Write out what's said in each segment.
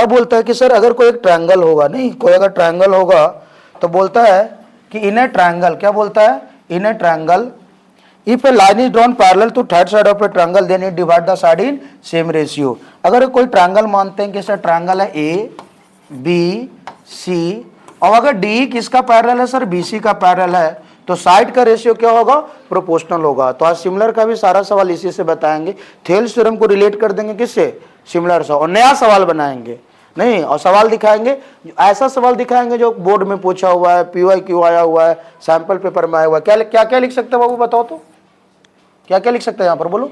अब बोलता है कि सर अगर कोई एक ट्रायंगल होगा, नहीं कोई अगर ट्रायंगल होगा तो बोलता है कि इन ए ट्रायंगल, क्या बोलता है, in a triangle if a line is drawn parallel to third side of a triangle then it divide the side in same ratio. अगर कोई ट्रायंगल मानते हैं कि सर ट्रायंगल है ए बी सी, और अगर डी किसका पैरेलल है सर, बी सी का पैरेलल है, तो साइड का रेशियो क्या होगा, प्रोपोर्शनल होगा। तो आज सिमिलर का भी सारा सवाल इसी से बताएंगे। थेल्स थ्योरम को रिलेट कर देंगे किससे, सिमिलर से, और नया सवाल बनाएंगे नहीं, और सवाल दिखाएंगे, ऐसा सवाल दिखाएंगे जो बोर्ड में पूछा हुआ है, PYQ आया हुआ है, सैंपल पेपर में आया हुआ है। क्या क्या क्या लिख सकते हैं बाबू, बताओ तो क्या क्या लिख सकते हैं यहाँ पर, बोलो।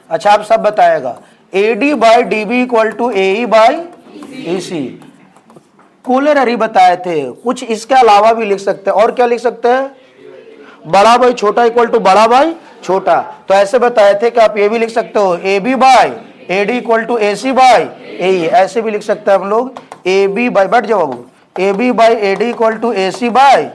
अच्छा आप सब बताएगा, AD by DB equal to AE by EC, corollary बताए थे। कुछ इसके अलावा भी लिख सकते हैं, और क्या लिख सकते हैं, बड़ा बाई छोटा इक्वल टू बड़ा बाई छोटा। तो ऐसे बताए थे कि आप ये भी लिख सकते हो AB by AD equal to AC by AE, ऐसे भी लिख सकते हैं हम लोग AB बाई, बैठ जाओ बाबू, AB by AD equal to AC by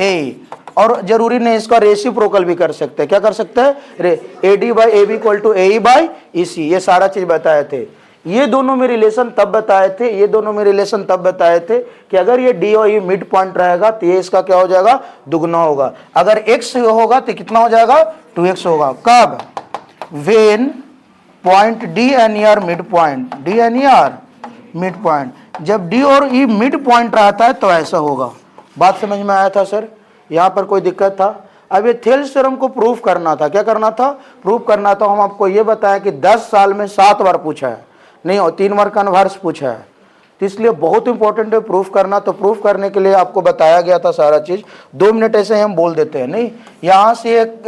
AE। और जरूरी नहीं, इसका रेसिप्रोकल भी कर सकते हैं। क्या कर सकते हैं, AD by AB equal to AE by EC, ये सारा चीज बताए थे। ये दोनों में रिलेशन तब बताए थे, ये दोनों में रिलेशन तब बताए थे कि अगर ये D और E मिड पॉइंट रहेगा तो ये इसका क्या हो जाएगा, दुगना होगा। अगर X होगा तो कितना हो जाएगा, 2X होगा। कब, when point D and E are mid point, D and E are mid point, जब D और E मिड पॉइंट रहता है तो ऐसा होगा। बात समझ में आया था सर, यहाँ पर कोई दिक्कत था। अब ये थेल्स थ्योरम को प्रूफ करना था, क्या करना था, प्रूफ करना था। हम आपको ये बताया कि 10 साल में 7 बार पूछा है, नहीं और 3 बार कन्वर्स पूछा है, तो इसलिए बहुत इंपॉर्टेंट है प्रूफ करना। तो प्रूफ करने के लिए आपको बताया गया था सारा चीज। 2 मिनट ऐसे ही हम बोल देते हैं, नहीं यहाँ से एक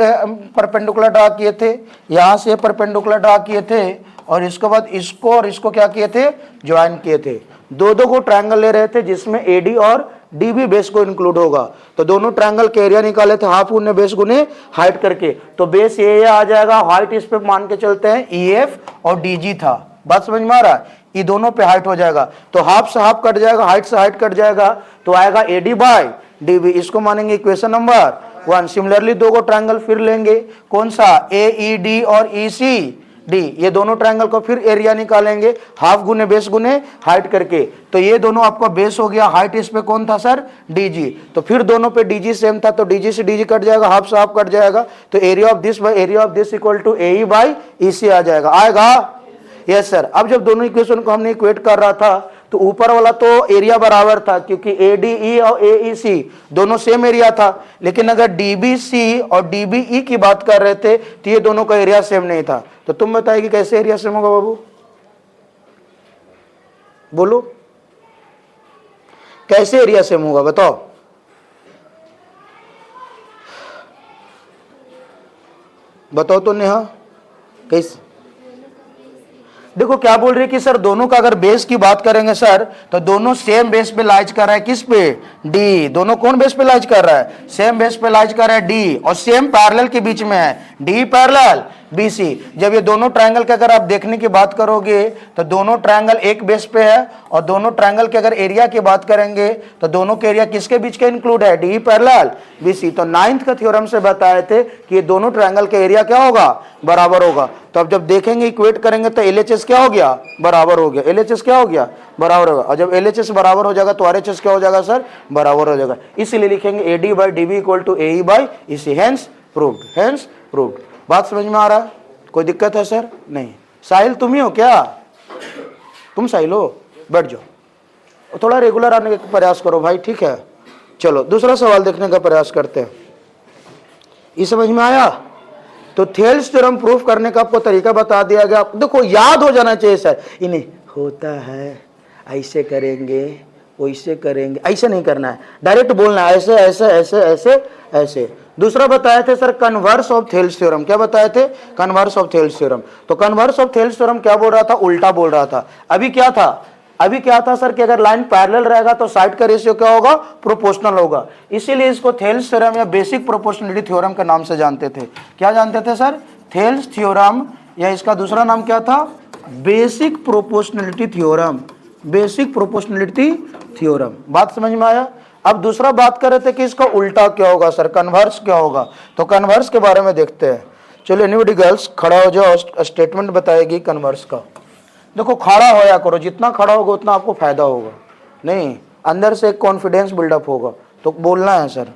परपेंडिकुलर ड्रा किए थे, यहाँ से परपेंडिकुलर ड्रा किए थे, और इसके बाद इसको और इसको क्या किए थे, ज्वाइन किए थे। दो को ट्रायंगल ले रहे थे जिसमें AD और DB बेस को इंक्लूड होगा। तो दोनों ट्रायंगल के एरिया निकाले थे, हाफ गुने बेस गुने हाइट करके। तो बेस ये आ जाएगा, हाइट इस पे मान के चलते हैं EF और DG था। बात समझ में आ रहा है, ये दोनों पे हाइट हो जाएगा, तो हाफ से हाफ कट जाएगा, हाइट से हाइट कट जाएगा, तो आएगा AD बाई DB। इसको मानेंगे इक्वेशन नंबर 1। सिमिलरली 2 को ट्रायंगल फिर लेंगे, कौन सा, AED और ECD, ये दोनों ट्रायंगल को फिर एरिया निकालेंगे, हाफ गुने बेस गुने हाइट करके। तो ये दोनों आपका बेस हो गया, हाइट इस पे कौन था सर, DG। तो फिर दोनों पे DG सेम था, तो DG से DG कट जाएगा, हाफ से हाफ कट जाएगा, तो area of this by area of this equal to AE by EC आ जाएगा। आएगा, यस सर। अब जब दोनों इक्वेशन को हमने इक्वेट कर रहा था तो ऊपर वाला तो एरिया बराबर था, क्योंकि ADE और AEC दोनों सेम एरिया था। लेकिन अगर DBC और DBE की बात कर रहे थे तो ये दोनों का एरिया सेम नहीं था। तो तुम बताइए कैसे एरिया सेम होगा बाबू, बोलो कैसे एरिया सेम होगा, बताओ। बताओ तो नेहा, कैसे, देखो क्या बोल रही है कि सर दोनों का अगर बेस की बात करेंगे सर, तो दोनों सेम बेस पे लाइज कर रहा है, किस पे, D। दोनों कौन बेस पे लाइज कर रहा है, सेम बेस पे लाइज कर रहा है D, और सेम पैरेलल के बीच में है, D पैरेलल BC। जब ये दोनों ट्रायंगल के अगर आप देखने की बात करोगे तो दोनों ट्रायंगल एक बेस पे है, और दोनों ट्रायंगल के अगर एरिया की बात करेंगे तो दोनों के एरिया किसके बीच के इंक्लूड है, D पैरेलल BC। तो 9th का थ्योरम से बताए थे कि ये दोनों ट्रायंगल का एरिया क्या होगा, बराबर होगा। तो अब जब देखेंगे इक्वेट करेंगे तो LHS क्या हो गया, बराबर हो गया, LHS क्या हो गया, बराबर होगा। और जब LHS बराबर हो जाएगा तो RHS क्या हो जाएगा सर, बराबर हो जाएगा। इसलिए लिखेंगे AD by DB equal to AE by EC, hence proved, hence proved. बात समझ में आ रहा है, कोई दिक्कत है सर, नहीं। साहिल तुम ही हो क्या, तुम साहिल हो, बैठ जाओ, थोड़ा रेगुलर आने का प्रयास करो भाई, ठीक है। चलो दूसरा सवाल देखने का प्रयास करते हैं। ये समझ में आया, तो थेल्स थ्योरम प्रूफ करने का आपको तरीका बता दिया गया। देखो याद हो जाना चाहिए सर, इन्हें होता है ऐसे करेंगे वैसे करेंगे, ऐसे नहीं करना है, डायरेक्ट बोलना है ऐसे ऐसे ऐसे ऐसे ऐसे। दूसरा बताए थे sir converse of Thales theorem, क्या बताए थे, कन्वर्स ऑफ थेल्स थ्योरम। तो कन्वर्स ऑफ थेल्स थ्योरम क्या बोल रहा था, उल्टा बोल रहा था। अभी क्या था सर कि अगर लाइन पैरेलल रहेगा तो साइड का रेशियो क्या होगा, प्रोपोर्शनल होगा। इसीलिए इसको थेल्स थ्योरम या बेसिक प्रोपोर्शनलिटी थ्योरम के नाम से जानते थे। क्या जानते थे सर, थेल्स थ्योरम, या इसका दूसरा नाम क्या था, basic proportionality theorem, basic proportionality theorem. बात समझ में आया। अब दूसरा बात कर रहे थे कि इसका उल्टा क्या होगा सर, कन्वर्स क्या होगा। तो कन्वर्स के बारे में देखते हैं। चलो एनीबॉडी गर्ल्स खड़ा हो जाओ, स्टेटमेंट बताएगी कन्वर्स का। देखो खड़ा होया करो, जितना खड़ा होगा उतना आपको फायदा होगा, नहीं अंदर से एक कॉन्फिडेंस बिल्डअप होगा, तो बोलना है सर।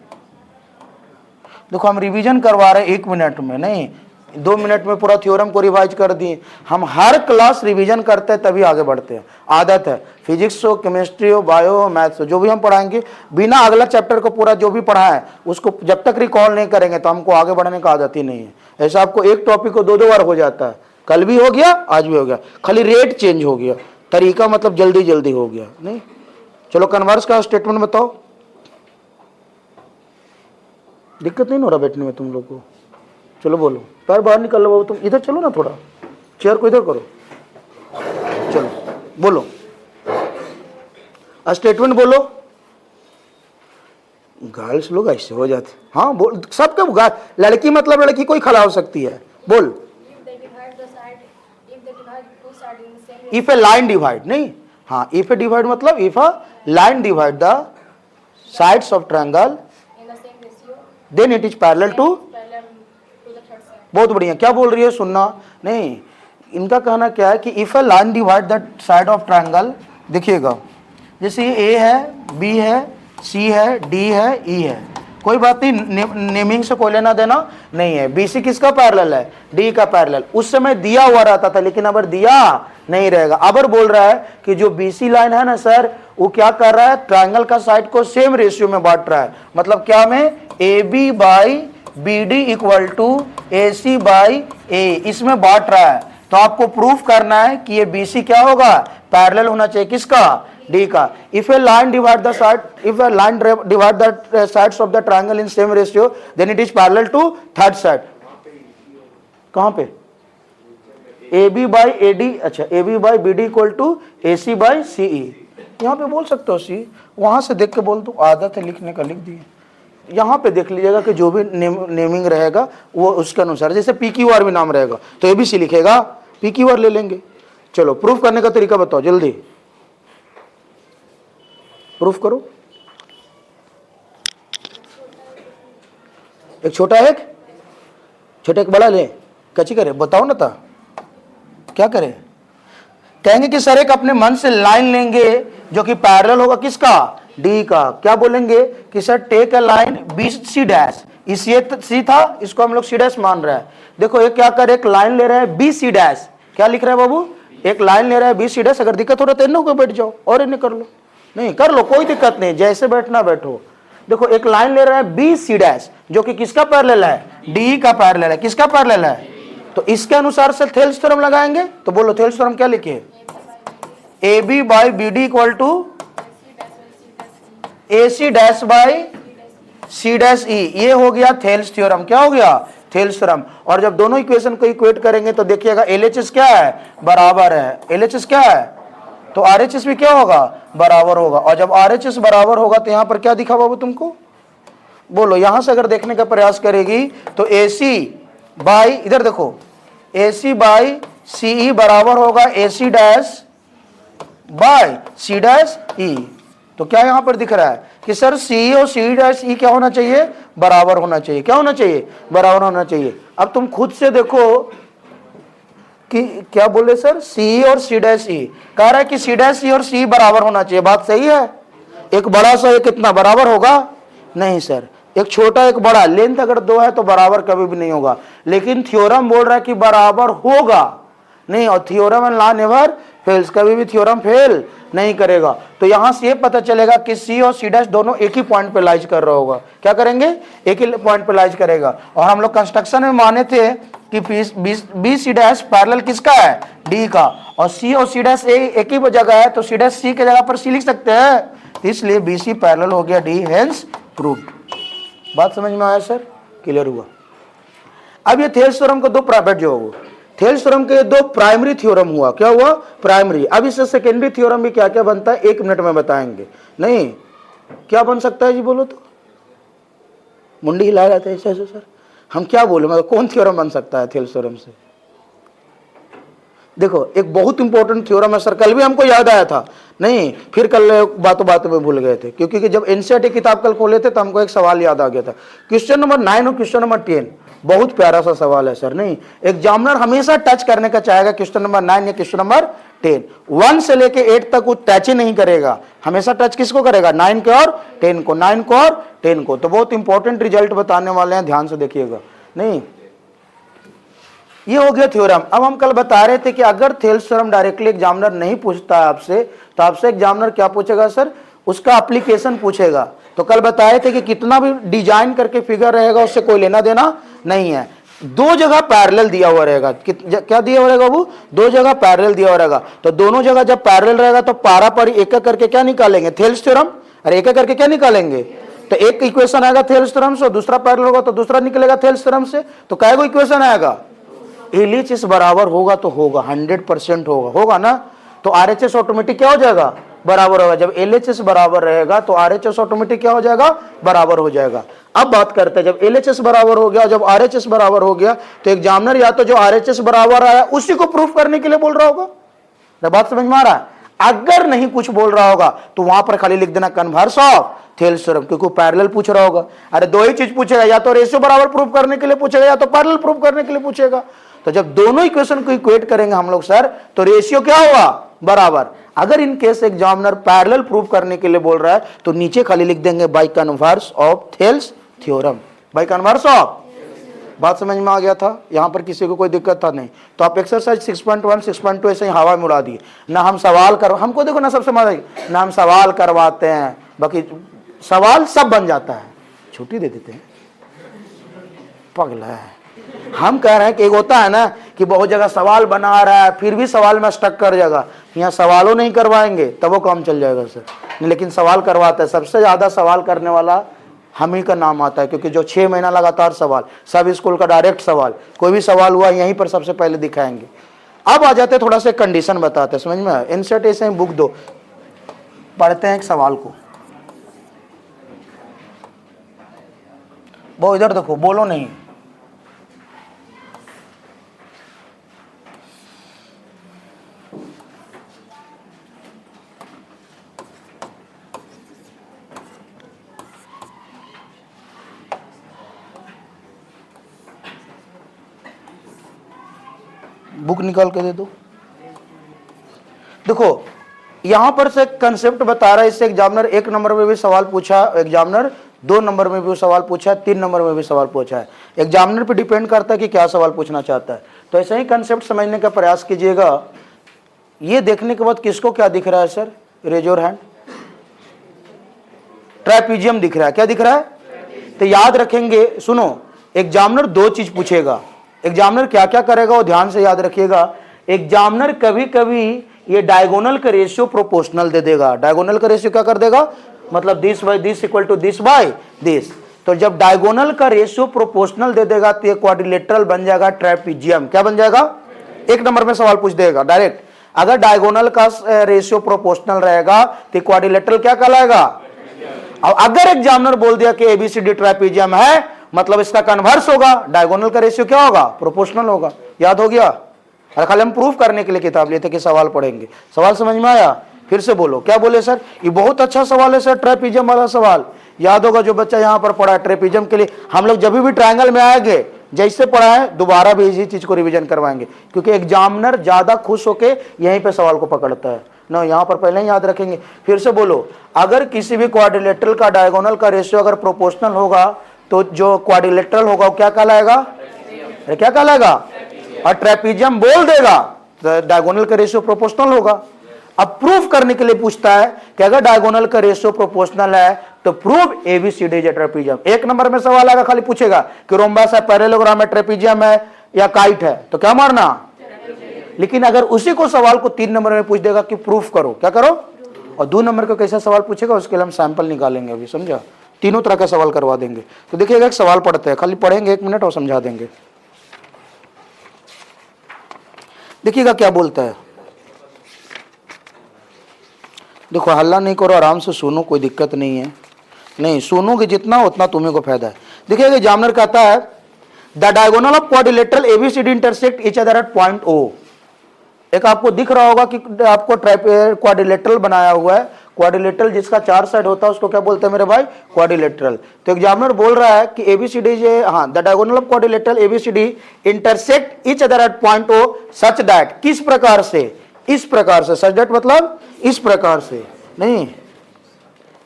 देखो हम रिवीजन करवा रहे 1 मिनट में, नहीं 2 मिनट में पूरा थ्योरम को रिवाइज कर दिए। हम हर क्लास रिवीजन करते हैं तभी आगे बढ़ते हैं, आदत है। फिजिक्स हो, केमिस्ट्री हो, बायो हो, मैथ्स हो, जो भी हम पढ़ाएंगे बिना अगला चैप्टर को पूरा जो भी पढ़ा है उसको जब तक रिकॉल नहीं करेंगे तो हमको आगे बढ़ने का आदत ही नहीं है। ऐसा आपको एक टॉपिक को 2-2 बार हो जाता है, कल भी हो गया आज भी हो गया, खाली रेट चेंज हो गया, तरीका मतलब जल्दी जल्दी हो गया। नहीं चलो कन्वर्स का स्टेटमेंट बताओ। दिक्कत नहीं हो रहा बैठने में तुम लोग को? चलो बोलो, पैर बाहर निकल लो, तुम इधर चलो ना, थोड़ा चेयर को इधर करो, चलो बोलो स्टेटमेंट बोलो। गर्ल्स लोग ऐसे हो जाते, हाँ बोल सबके, लड़की मतलब लड़की कोई खड़ा हो सकती है, बोल। इफ ए लाइन डिवाइड, नहीं हाँ इफ ए डिवाइड मतलब if a line divide the sides of triangle then it is parallel to. बहुत बढ़िया, क्या बोल रही है सुनना, नहीं इनका कहना क्या है कि if a line divide the side of triangle, देखिएगा जैसे ये ए है, बी है, सी है, डी है, ई है, कोई बात नहीं, नेमिंग से कोई लेना देना नहीं है। बीसी किसका पैरेलल है? डी का पैरेलल। उस समय दिया हुआ रहता था लेकिन अब दिया नहीं रहेगा। अब बोल रहा है कि जो बीसी लाइन है ना सर, वो क्या कर रहा है, ट्रायंगल का साइड को सेम रेशियो में बांट रहा है। मतलब क्या में, A B by B D equal to A C by A, इसमें बांट रहा है। तो आपको प्रूफ करना है कि ये बीसी क्या होगा, पैरेलल होना चाहिए किसका, डी का। If a line divide the side, if a line divide the sides of the triangle in same ratio then it is parallel to third side. कहां पे, A B by A D, अच्छा A B by B D equal to A C by C E. यहाँ पे बोल सकते हो सी, वहां से देख के बोल दो, आदत है लिखने का, लिख दिए। यहाँ पे देख लीजिएगा कि जो भी नेमिंग रहेगा वो उसके अनुसार, जैसे पी क्यू आर भी नाम रहेगा तो ए बी सी लिखेगा, पी क्यू आर ले लेंगे। चलो प्रूफ करने का तरीका बताओ, जल्दी प्रूफ करो। एक छोटा एक बड़ा ले, कैची करे बताओ ना था, क्या करे? कहेंगे कि सर एक अपने मन से लाइन लेंगे जो कि पैरेलल होगा किसका, डी का। क्या बोलेंगे कि sir take a line B C dash, इस ये सी था, इसको हम लोग सी डैश मान रहे हैं। देखो ये क्या करे, एक लाइन ले रहे हैं बी सी डैश, क्या लिख रहे हैं बाबू, एक लाइन ले रहा है बी सी डैश। अगर दिक्कत हो रहा है तो इन्हों को बैठ जाओ और इन्हें कर लो, नहीं कर लो कोई दिक्कत नहीं, जैसे बैठना बैठो। देखो एक लाइन ले रहा है बी सी डैश जो कि किसका पैरेलल है, डी का पैरेलल है। किसका पैरेलल है, तो इसके अनुसार से थेल्स थ्योरम लगाएंगे। तो बोलो थेल्स थ्योरम क्या लिखे, A B by B D equal to A C dash by C dash E, ये हो गया थेल्स थ्योरम। क्या हो गया, थेल्स थ्योरम। और जब दोनों इक्वेशन को इक्वेट करेंगे तो देखिएगा एलएचएस क्या है, बराबर है। एलएचएस क्या है, तो आरएचएस भी क्या होगा, बराबर होगा। और जब आरएचएस बराबर होगा तो यहां पर क्या दिखा बाबू तुमको, बोलो। यहां से अगर देखने का प्रयास करेगी तो एसी बाई, इधर देखो, एसी बाई सीई बराबर होगा AC dash by C dash E. तो क्या यहां पर दिख रहा है कि सर सी और सी डैश ई क्या होना चाहिए, बराबर होना चाहिए। क्या होना चाहिए, बराबर होना चाहिए। अब तुम खुद से देखो कि क्या बोले सर, सी और सी डैश ई, कह रहा है कि सी डैश ई और सी बराबर होना चाहिए। बात सही है। एक बड़ा सा एक कितना बराबर होगा, नहीं सर, एक छोटा एक बड़ा, लेंथ अगर 2 है तो बराबर कभी भी नहीं होगा। लेकिन थ्योरम बोल रहा है कि बराबर होगा, नहीं। और theorem and law never fails, कभी भी थ्योरम फेल नहीं करेगा। तो यहां से ये पता चलेगा कि सी और सी डैश दोनों एक ही पॉइंट पे लाइज कर रहा होगा। क्या करेंगे, एक ही पॉइंट पे लाइज करेगा। और हम लोग कंस्ट्रक्शन में माने थे कि बी सी डैश पैरेलल किसका है, डी का। और सी डैश एक ही जगह है तो सी डैश सी के जगह पर सी लिख सकते हैं, इसलिए बी सी पैरेलल हो गया डी, हेंस प्रूव्ड। बात समझ में आया सर, क्लियर हुआ। अब ये थेल्स थ्योरम को दो प्राइवेट जो हो, थेल्स थ्योरम के 2 प्राइमरी थ्योरम हुआ। क्या हुआ, प्राइमरी। अब इससे सेकेंडरी थ्योरम भी क्या क्या बनता है 1 मिनट में बताएंगे। नहीं क्या बन सकता है जी, बोलो तो। मुंडी हिला रहे थे ऐसे ऐसे सर, हम क्या बोले, मतलब कौन थ्योरम बन सकता है थेल्स थ्योरम से। देखो एक बहुत इंपॉर्टेंट थ्योरम है सर, कल भी हमको याद आया था, नहीं फिर कल बातों बातों में भूल गए थे, क्योंकि जब एनसीईआरटी किताब कल खोले थे तो हमको एक सवाल याद आ गया था। क्वेश्चन नंबर 9 और क्वेश्चन नंबर 10 बहुत प्यारा सा सवाल है सर, नहीं एग्जामिनर हमेशा टच करने का चाहेगा क्वेश्चन नंबर 9 या क्वेश्चन नंबर 10, 1 से लेके 8 तक वो टच ही नहीं करेगा, हमेशा टच किसको करेगा, 9 को और 10 को, 9 को और 10 को। तो बहुत इंपॉर्टेंट रिजल्ट बताने वाले हैं, ध्यान से देखिएगा। नहीं, ये हो गया थ्योरम। अब हम कल बता रहे थे कि अगर थेल्स थ्योरम डायरेक्टली एग्जामिनर नहीं पूछता है आपसे, तो आपसे एग्जामिनर क्या पूछेगा सर, उसका एप्लीकेशन पूछेगा। तो कल बताए थे कि कितना भी डिजाइन करके फिगर रहेगा उससे कोई लेना देना नहीं है। दो जगह पैरेलल दिया हुआ रहेगा, क्या दिया हुआ रहेगा, वो दो जगह पैरेलल दिया हुआ रहेगा। तो दोनों जगह जब पैरेलल रहेगा तो पारा पारी एक एक करके क्या निकालेंगे, थेल्स थ्योरम, और एक एक करके क्या निकालेंगे, तो एक इक्वेशन आएगा थेल्स थ्योरम से, दूसरा पैरेलल होगा तो दूसरा निकलेगा थेल्स थ्योरम से। तो क्या इक्वेशन आएगा, एलएचएस बराबर होगा तो होगा, 100% होगा ना। तो आरएचएस ऑटोमेटिक क्या हो जाएगा, बराबर होगा। जब एलएचएस बराबर रहेगा तो आरएचएस ऑटोमेटिक क्या हो जाएगा, बराबर हो जाएगा। अब बात करते हैं, जब एलएचएस बराबर हो गया, जब आरएचएस बराबर हो गया, तो एग्जामिनर या तो जो आरएचएस बराबर आया उसी को प्रूफ करने के लिए बोल रहा होगा। तो बात समझ में आ रहा है। अगर नहीं कुछ बोल रहा होगा तो वहां पर खाली लिख देना कन्वर्स ऑफ थेल्स थ्योरम, क्योंकि पैरेलल पूछ रहा होगा। अरे दो ही चीज पूछेगा, या तो रेशियो बराबर प्रूफ करने के लिए पूछेगा, या तो पैरेलल प्रूफ करने के लिए पूछेगा। तो जब दोनों इक्वेशन को इक्वेट करेंगे हम लोग सर, तो रेशियो क्या होगा, बराबर। अगर in case examiner parallel proof करने के लिए बोल रहा है तो नीचे खाली लिख देंगे bye converse of Thales theorem, bye converse of. बात समझ में आ गया था, यहां पर किसी को कोई दिक्कत था नहीं। तो आप एक्सरसाइज 6.1 6.2 ऐसे ही हवा में उड़ा दिए ना। हम सवाल कर, हमको देखो ना, सबसे मजा ना, हम सवाल करवाते हैं, बाकी सवाल सब बन जाता है, छुट्टी दे देते हैं, पगला है। हम कह रहे हैं कि एक होता है ना कि बहुत जगह सवाल बना रहा है फिर भी सवाल में स्टक कर जाएगा, यहाँ सवालों नहीं करवाएंगे तब वो काम चल जाएगा सर। लेकिन सवाल करवाते हैं, सबसे ज्यादा सवाल करने वाला हम ही का नाम आता है, क्योंकि जो 6 महीना लगातार सवाल, सब स्कूल का डायरेक्ट सवाल, कोई भी सवाल हुआ यहीं पर सबसे पहले दिखाएंगे। अब आ जाते थोड़ा सा कंडीशन बताते हैं, समझ में। इंसर्ट ऐसे बुक दो, पढ़ते हैं एक सवाल को। वो इधर देखो, बोलो नहीं। बुक निकाल के दे दो। देखो यहां पर से कंसेप्ट बता रहा है, इससे एग्जामिनर 1 नंबर में भी सवाल पूछा, एग्जामिनर 2 नंबर में भी सवाल पूछा है, 3 नंबर में भी सवाल पूछा है। एग्जामिनर पे डिपेंड करता है कि क्या सवाल पूछना चाहता है। तो ऐसे ही कंसेप्ट समझने का प्रयास कीजिएगा। ये देखने के बाद किसको क्या दिख रहा है sir, raise your hand. Trapezium दिख रहा है, क्या दिख रहा है। तो याद रखेंगे, सुनो, एग्जामिनर 2 चीज पूछेगा। एग्जामिनर क्या क्या करेगा वो ध्यान से याद रखिएगा। एग्जामिनर कभी कभी ये डायगोनल का रेशियो प्रोपोर्शनल दे देगा। डायगोनल का रेशियो क्या कर देगा, मतलब this by this equal to this by this. तो जब डायगोनल का रेशियो प्रोपोर्शनल दे देगा तो ये क्वाड्रिलेटरल बन जाएगा ट्रापेजियम। क्या बन जाएगा, 1 नंबर में सवाल पूछ देगा डायरेक्ट। अगर डायगोनल का रेशियो प्रोपोर्शनल रहेगा तो क्वाड्रिलेटरल क्या कहलाएगा। अब अगर एग्जामिनर बोल दिया कि एबीसीडी ट्रापेजियम है, मतलब इसका कन्वर्स होगा, डायगोनल का रेशियो क्या होगा, प्रोपोर्शनल होगा। याद हो गया। अरे खाली हम प्रूफ करने के लिए किताब लिए थे कि सवाल पढ़ेंगे। सवाल समझ में आया, फिर से बोलो, क्या बोले सर। ये बहुत अच्छा सवाल है सर, ट्रापेजियम वाला सवाल। याद होगा जो बच्चा यहाँ पर पढ़ा है ट्रापेजियम के लिए, हम लोग जब भी ट्रायंगल में आएंगे जैसे पढ़ा है दोबारा भी इसी चीज को रिवीजन करवाएंगे, क्योंकि एग्जामिनर ज्यादा खुश होके यहीं पे सवाल को पकड़ता है ना। यहाँ पर पहले ही याद रखेंगे। फिर से बोलो, अगर किसी भी क्वाड्रिलेटरल का डायगोनल का रेशियो अगर प्रोपोर्शनल होगा तो जो क्वाड्रिलेटरल होगा वो क्या कहलाएगा, क्या कहलाएगा। और ट्रापेजियम बोल देगा तो डायगोनल का रेशियो प्रोपोर्शनल होगा। अब प्रूफ करने के लिए पूछता है कि अगर डायगोनल का रेशियो प्रोपोर्शनल है तो प्रूव एबीसीडी ट्रापेजियम। 1 नंबर में सवाल आएगा, खाली पूछेगा कि रोम्बस है, पैरेललोग्राम है, ट्रापेजियम है या काइट है, तो क्या मारना। लेकिन अगर उसी को सवाल को 3 नंबर में पूछ देगा कि प्रूफ करो, क्या करो, और 2 नंबर को कैसा सवाल पूछेगा उसके लिए हम सैंपल निकालेंगे अभी, समझा। तीनों तरह का सवाल करवा देंगे। तो देखिएगा एक सवाल पढ़ते हैं, खाली पढ़ेंगे 1 मिनट और समझा देंगे। देखिएगा क्या बोलता है। देखो हल्ला नहीं करो, आराम से सुनो, कोई दिक्कत नहीं है। नहीं सुनोगे जितना उतना तुम्हें को फायदा है। देखिएगा एग्जामिनर कहता है the diagonal of quadrilateral ABCD intersect each other at point O. एक आपको दिख रहा होगा कि आपको क्वाड्रिलेटरल बनाया हुआ है। क्वाड्रिलेटरल जिसका 4 साइड होता है उसको क्या बोलते हैं मेरे भाई, क्वाड्रिलेटरल। तो एग्जामिनर बोल रहा है कि एबीसीडी जो हाँ the diagonal of quadrilateral ABCD intersect each other at point O such that, किस प्रकार से इस प्रकार से, सच दैट मतलब इस प्रकार से नहीं।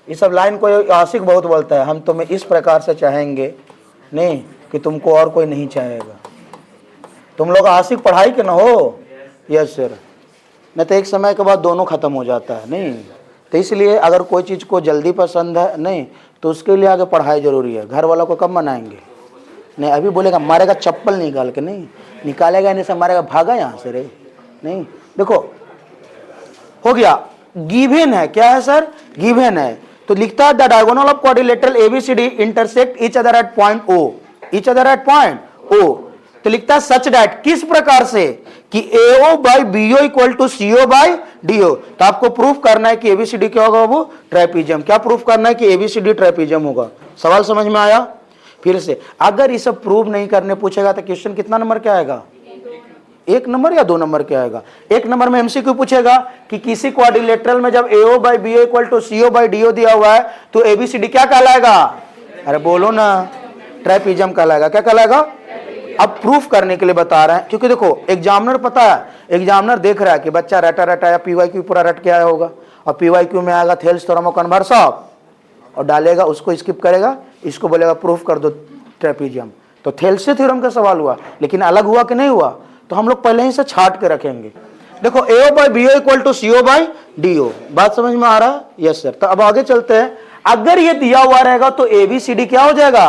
ये सब लाइन कोई आशिक बहुत बोलता है, हम तुम्हें इस प्रकार से चाहेंगे नहीं कि तुमको और कोई नहीं चाहेगा। तुम लोग आशिक पढ़ाई के ना हो, यस सर, नहीं तो एक समय के बाद दोनों खत्म हो जाता है नहीं। तो इसलिए अगर कोई चीज़ को जल्दी पसंद है नहीं तो उसके लिए आगे पढ़ाई जरूरी है। घर वालों को कब मनाएंगे? नहीं, अभी बोलेगा मारेगा चप्पल निकाल के, नहीं निकालेगा नहीं से मारेगा, भागा यहाँ से रे नहीं। देखो हो गया, गिवन है, क्या है सर? गिवन है। तो लिखता है the diagonal of quadrilateral ABCD intersect each other at point O, each other at point O. तो लिखता है सच दैट, किस प्रकार से कि AO by BO equal to CO by DO। तो आपको प्रूफ करना है कि ABCD क्या होगा वो? ट्रेपीजियम। क्या प्रूफ करना है कि ABCD ट्रेपीजियम होगा। सवाल समझ में आया? फिर से अगर इसे प्रूव नहीं करने पूछेगा तो क्वेश्चन कितना नंबर क्या आएगा? 1 नंबर या 2 नंबर क्या आएगा? 1 नंबर में MCQ पूछेगा कि किसी क्वाड्रिलेटरल में जब AO by BO equal to CO by DO दिया हुआ है तो ABCD क्या कहलाएगा? अरे बोलो ना, ट्रेपीजियम कहलाएगा। क्या कहलाएगा? अब प्रूफ करने के लिए बता रहे हैं, क्योंकि देखो एग्जामिनर पता है, एग्जामिनर देख रहा है कि बच्चा रटा रटा या PYQ पूरा रट के आया होगा, और PYQ में आएगा Thales theorem of converse of, और डालेगा, उसको स्किप करेगा, इसको बोलेगा प्रूफ कर दो ट्रेपीजियम। तो थेल्स थ्योरम का सवाल हुआ, लेकिन अलग हुआ कि नहीं हुआ? तो हम लोग पहले ही से छाट के रखेंगे। देखो AO by BO equal to CO by DO, बात समझ में आ रहा है? Yes sir. तो अब आगे चलते हैं। अगर ये दिया हुआ रहेगा तो ABCD क्या हो जाएगा?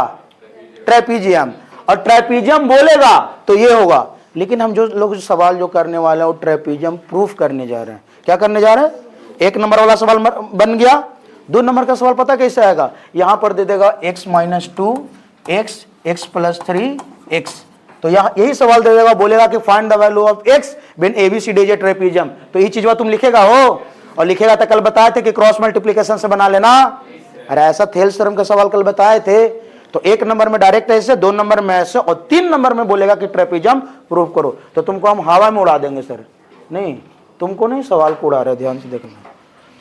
ट्रेपीजियम। और ट्रेपीजियम बोलेगा तो ये होगा। लेकिन हम जो लोग सवाल जो करने वाले हैं वो ट्रेपीजियम प्रूफ करने जा रहे हैं। क्या करने जा रहे हैं? 1 नंबर वाला सवाल बन गया। 2 नंबर का सवाल पता कैसे आएगा? यहां पर दे देगा x minus 2 x plus 3 x। तो यहाँ यही सवाल दे देगा, बोलेगा कि find the value of x when ABCD is a trapezium. तो ये चीज तुम लिखेगा हो, और लिखेगा तो कल बताए थे कि क्रॉस मल्टीप्लीकेशन से बना लेना। अरे ऐसा थेल्स थ्योरम का सवाल कल बताए थे। तो 1 नंबर में डायरेक्ट ऐसे, 2 नंबर में ऐसे, और 3 नंबर में बोलेगा कि ट्रेपीजियम प्रूव करो। तो तुमको हम हवा में उड़ा देंगे सर। नहीं, तुमको नहीं, सवाल को उड़ा रहे, ध्यान से देखना।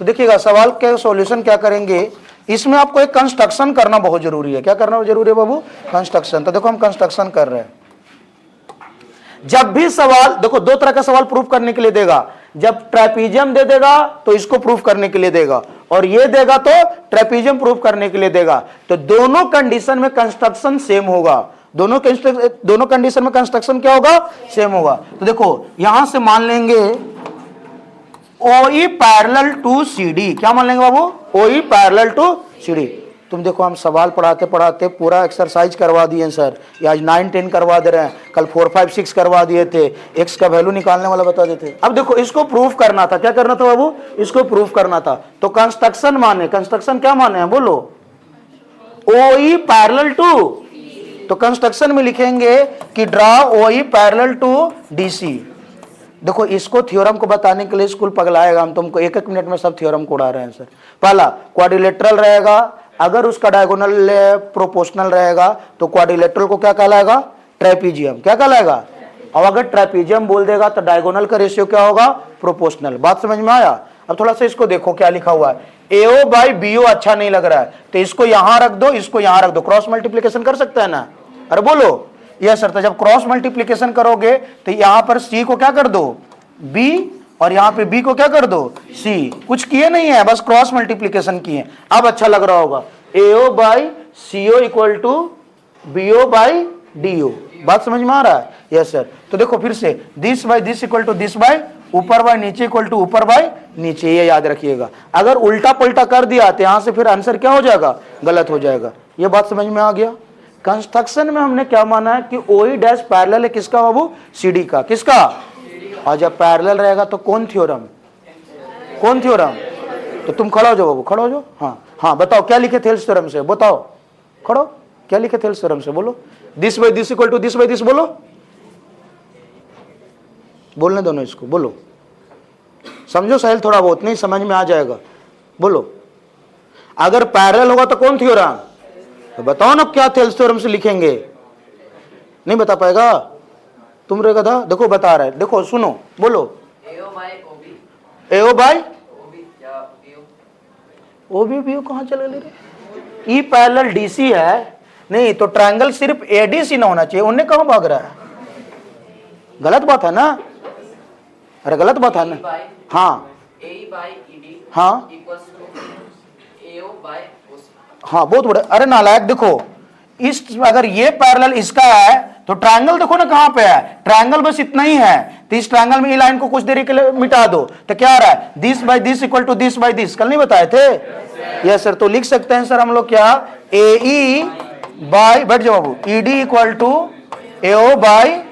तो देखिएगा सवाल के सॉल्यूशन क्या करेंगे, इसमें आपको एक कंस्ट्रक्शन करना बहुत जरूरी है। क्या करना जरूरी है बाबू? कंस्ट्रक्शन। तो देखो हम कंस्ट्रक्शन कर रहे हैं। जब भी सवाल, देखो 2 तरह का सवाल प्रूफ करने के लिए देगा। जब ट्रेपीजियम दे देगा तो इसको प्रूफ करने के लिए देगा, और ये देगा तो ट्रेपीजियम प्रूफ करने के लिए देगा। तो दोनों कंडीशन में कंस्ट्रक्शन सेम होगा। दोनों कंडीशन में कंस्ट्रक्शन क्या होगा? सेम होगा। तो देखो यहां से मान लेंगे OE पैरेलल टू CD। क्या मान लेंगे बाबू? OE parallel to CD। तुम देखो हम सवाल पढ़ाते पढ़ाते पूरा एक्सरसाइज करवा दिए सर। ये आज 9, 10 करवा दे रहे हैं, कल 4, 5, 6 करवा दिए थे। x का वैल्यू निकालने वाला बता देते। अब देखो इसको प्रूफ करना था। क्या करना था बाबू? इसको प्रूफ करना था। तो कंस्ट्रक्शन माने, कंस्ट्रक्शन क्या माने हैं बोलो? OE parallel to. तो कंस्ट्रक्शन में लिखेंगे कि draw OE parallel to DC। देखो इसको थ्योरम को बताने के लिए स्कूल पगलाएगा, हम तुमको 1-1 मिनट में सब थ्योरम को उड़ा रहे हैं सर। पहला क्वाड्रिलेटरल रहेगा, अगर उसका डायगोनल प्रोपोर्शनल रहेगा तो क्वाड्रिलेटरल को क्या कहलाएगा? ट्रेपीजियम। क्या कहलाएगा? और अगर ट्रेपीजियम बोल देगा तो डायगोनल का रेशियो क्या होगा? प्रोपोर्शनल। बात समझ में आया? अब थोड़ा सा इसको देखो क्या लिखा हुआ है। AO बाई BO अच्छा नहीं लग रहा है तो इसको यहां रख दो, इसको यहां रख दो। क्रॉस मल्टीप्लीकेशन कर सकता है ना? अरे बोलो यस सर। तो जब क्रॉस मल्टीप्लीकेशन करोगे तो यहां पर C को क्या कर दो? B, और यहां पे B को क्या कर दो? C। कुछ किए नहीं है, बस क्रॉस मल्टीप्लीकेशन किए। अब अच्छा लग रहा होगा। AO by CO equal to BO by DO। बात समझ में आ रहा है? Yes sir. तो देखो फिर से this by this equal to this by ऊपर बाई नीचे इक्वल टू ऊपर बाई नीचे, ये याद रखिएगा। अगर उल्टा पुल्टा कर दिया तो यहां से फिर आंसर क्या हो जाएगा? गलत हो जाएगा। ये बात समझ में आ गया? कंस्ट्रक्शन में हमने क्या माना है कि OE डैश पैरेलल है किसका बाबू? CD का। किसका? और जब पैरेलल रहेगा तो कौन थ्योरम? कौन थ्योरम? तो तुम खड़ा हो जाओ बाबू, खड़ा हो जाओ। हाँ बताओ क्या लिखे थेल्स थ्योरम से? बताओ, खड़ो, क्या लिखे थेल्स थ्योरम से? बोलो। This by this equal to this by this. बोलो, बोलने दोनों इसको, बोलो। समझो साहिल, थोड़ा बहुत नहीं समझ में आ जाएगा। बोलो, अगर पैरेलल होगा तो कौन थ्योरम? तो बताओ ना क्या थेल्स थ्योरम से लिखेंगे? नहीं बता पाएगा तुम रे गधा। देखो बता रहा है, देखो सुनो, बोलो। AO बाई OB कहां चले ले रहे? E पैरेलल DC है नहीं तो ट्रायंगल सिर्फ ADC ना होना चाहिए। उन्हें कहां भाग रहा है? गलत बात है ना? अरे गलत बात है ना। हाँ हाँ हाँ, बहुत बड़े। अरे नालायक, देखो इस, अगर ये पैरेलल इसका है तो ट्रायंगल देखो ना कहां पे है, ट्रायंगल बस इतना ही है, तो इस ट्रायंगल में ये लाइन को कुछ देरी के लिए मिटा दो तो क्या आ रहा है, this by this equal to this by this. कल नहीं बताए थे? Yes sir. तो लिख सकते हैं सर हम लोग क्या, ए ई बाय, बैठ जाओ बाबू, E D equal to A O by,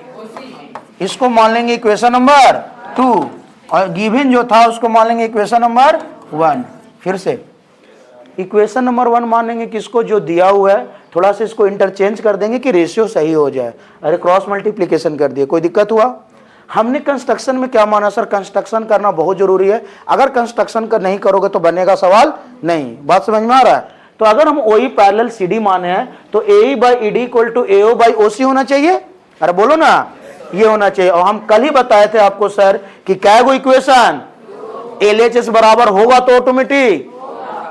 इसको मान लेंगे इक्वेशन नंबर 2, और गिवन जो था उसको मान लेंगे इक्वेशन नंबर 1। फिर से इक्वेशन नंबर 1 मानेंगे किसको, जो दिया हुआ है, थोड़ा सा इसको इंटरचेंज कर देंगे कि रेशियो सही हो जाए। अरे क्रॉस मल्टीप्लिकेशन कर दिए, कोई दिक्कत हुआ? हमने कंस्ट्रक्शन में क्या माना सर, कंस्ट्रक्शन करना बहुत जरूरी है, अगर कंस्ट्रक्शन कर नहीं करोगे तो बनेगा सवाल नहीं। बात समझ में आ रहा है? तो अगर हम ओई पैरेलल सीडी माने हैं तो A by E D equal to A O by O C होना चाहिए। अरे बोलो ना, ये होना चाहिए। और हम कल ही बताए थे आपको सर कि क्या वो इक्वेशन एलएचएस बराबर होगा तो ऑटोमेटिक,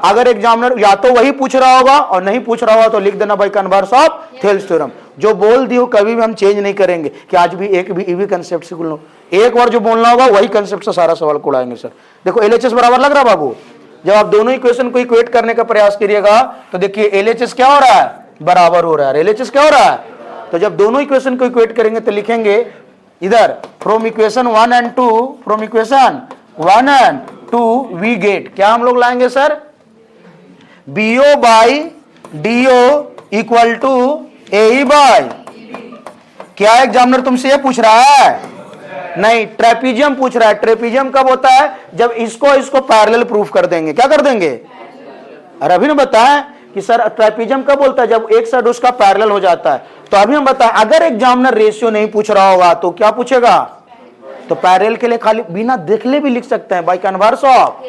अगर एग्जामिनर या तो वही पूछ रहा होगा और नहीं पूछ रहा होगा तो लिख देना bye converse of Thales theorem. जो बोल दियो कभी भी हम चेंज नहीं करेंगे कि आज भी एक भी ईवी कंसेप्ट से बोलो, एक बार जो बोलना होगा वही कंसेप्ट से सारा सवाल को उड़ाएंगे सर। देखो एलएचएस बराबर लग रहा बाबू, जब आप दोनों इक्वेशन को इक्वेट करने का प्रयास करिएगा तो देखिए एलएचएस क्या हो रहा है, बराबर हो रहा है। एलएचएस क्या हो रहा है, तो जब दोनों इक्वेशन को इक्वेट करेंगे तो लिखेंगे इधर from equation 1 and 2, from equation 1 and 2 we get, क्या हम लोग लाएंगे sir, BO by DO equal to A by, क्या एग्जामिनर तुमसे ये पूछ रहा है? नहीं, ट्रेपीजियम पूछ रहा है। ट्रेपीजियम कब होता है, जब इसको इसको पैरेलल प्रूफ कर देंगे। क्या कर देंगे? अरे अभी ना बताएं कि सर ट्रेपीजियम कब बोलता है, जब एक साइड उसका पैरेलल हो जाता है। तो अभी हम बताएं, अगर एग्जामिनर रेशियो नहीं पूछ रहा होगा तो क्या पूछेगा, तो पैरेलल के लिए खाली बिना देखले भी लिख सकते हैं बाय कन्वर्स ऑफ।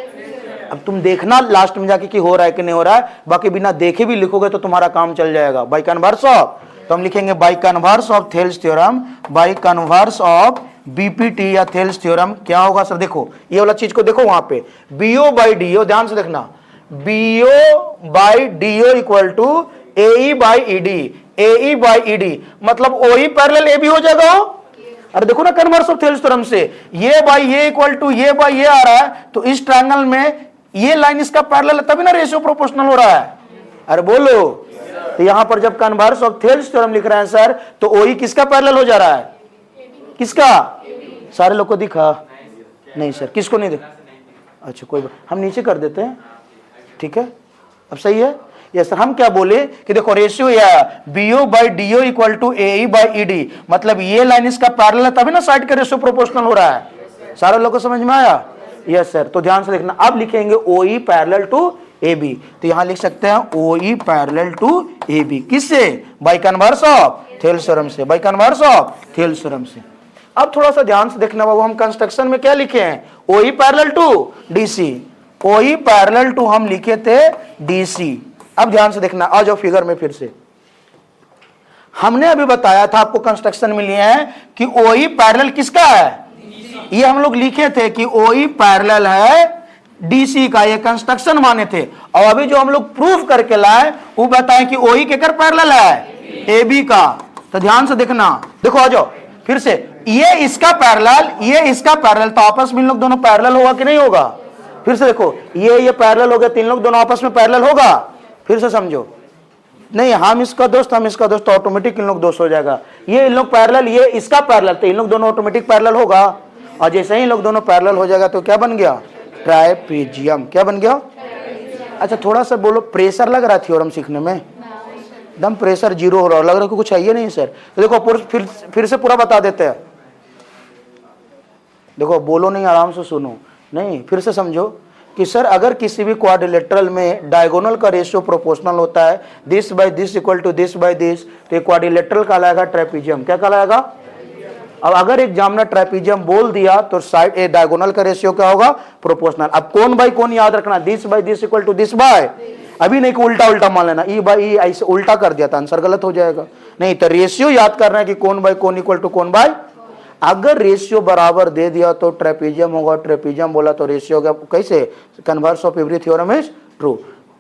अब तुम देखना लास्ट में जाके कि हो रहा है कि नहीं हो रहा है, बाकी बिना देखे भी लिखोगे तो तुम्हारा काम चल जाएगा बाय कन्वर्स ऑफ। तो हम लिखेंगे bye converse of Thales theorem, bye converse of BPT या थेल्स थ्योरम। क्या होगा सर, देखो ये वाला चीज को देखो वहां पे, बीओ बाई डीओ, ध्यान से देखना, BO by DO equal to A by ED, A by ED मतलब ओई पैरेलल ए भी हो जाएगा। अरे देखो ना कन्वर्स ऑफ थेल्स थ्योरम से ये बाई ये इक्वल टू ये बाई ये आ रहा है, तो इस ट्रायंगल में ये लाइन इसका पैरेलल है तभी ना रेशियो प्रोपोर्शनल हो रहा है। अरे बोलो, तो यहां पर जब कन्वर्स ऑफ थेल्स थ्योरम लिख रहे हैं सर तो ओई किसका पैरेलल हो जा रहा है, किसका? सारे लोग को दिखा नहीं सर, किसको नहीं दिखा? अच्छा कोई बात, हम नीचे कर देते हैं, ठीक है अब सही है। यस सर, हम क्या बोले कि देखो रेशियो या BO by DO equal to A by ED, मतलब ये लाइन इसका पैरेलल है तभी ना साइड का रेशियो प्रोपोर्शनल हो रहा है। सारे लोग को समझ में आया? Yes sir. तो ध्यान से देखना, अब लिखेंगे ओई पैरेलल टू ए बी, तो यहां लिख सकते हैं O E parallel to A B, किससे, by converse of Thales theorem से, by converse of Thales theorem से। अब थोड़ा सा ध्यान से देखना बाबू, हम कंस्ट्रक्शन में क्या लिखे हैं, ओई पैरेलल टू डीसी, ओई पैरेलल टू हम लिखे थे डीसी। अब ध्यान से देखना, आ जाओ फिगर में फिर से, हमने अभी बताया था आपको कंस्ट्रक्शन में लिए हैं कि ओई पैरेलल किसका है, ये हम लोग लिखे थे कि ओई पैरेलल है डीसी का, ये कंस्ट्रक्शन माने थे। और अभी जो हम लोग प्रूफ करके लाए वो बताएं कि ओई केकर पैरेलल है, ए बी का। तो ध्यान से देखना, देखो आ जाओ फिर से, ये इसका पैरेलल ये इसका पैरेलल, तो आपस में इन लोग दोनों पैरेलल होगा कि नहीं होगा? फिर से देखो, ये पैरेलल हो गया, तीन लोग दोनों आपस में पैरेलल होगा। फिर से समझो, नहीं हम इसका दोस्त हम इसका दोस्त, तो ऑटोमेटिक इन लोग दोस्त हो जाएगा। ये इन लोग पैरेलल, ये इसका पैरेलल, तो इन लोग दोनों ऑटोमेटिक पैरेलल होगा। और जैसे ही इन लोग दोनों पैरेलल हो जाएगा तो क्या बन गया, ट्राइपीजियम। क्या बन गया? अच्छा थोड़ा सा बोलो, प्रेशर लग रहा है थ्योरम सीखने में, एकदम प्रेशर जीरो हो रहा है, लग रहा है कि कुछ चाहिए नहीं सर। तो देखो फिर से पूरा बता देते हैं, देखो बोलो नहीं, आराम से सुनो, नहीं फिर से समझो कि सर अगर किसी भी क्वाड्रिलेटरल में डायगोनल का रेशियो प्रोपोर्शनल होता है, this by this equal to this by this, तो ये क्वाड्रिलेटरल कहलाएगा ट्राइपीजियम। क्या कहलाएगा? अब अगर एग्जामिनर ट्राइपीजियम बोल दिया तो साइड ए डायगोनल का रेशियो क्या होगा, प्रोपोर्शनल। अब कौन बाय कौन याद रखना, this by this equal to this by, अभी नहीं कि उल्टा उल्टा मान लेना, ई बाय ई ऐसे उल्टा कर दिया था आंसर गलत हो जाएगा। नहीं तो रेशियो याद करना है कि कौन बाय कौन इक्वल टू कौन बाय। अगर रेशियो बराबर दे दिया तो ट्रेपीजियम होगा, ट्रेपीजियम बोला तो रेशियो होगा। कैसे? Converse of every theorem is true.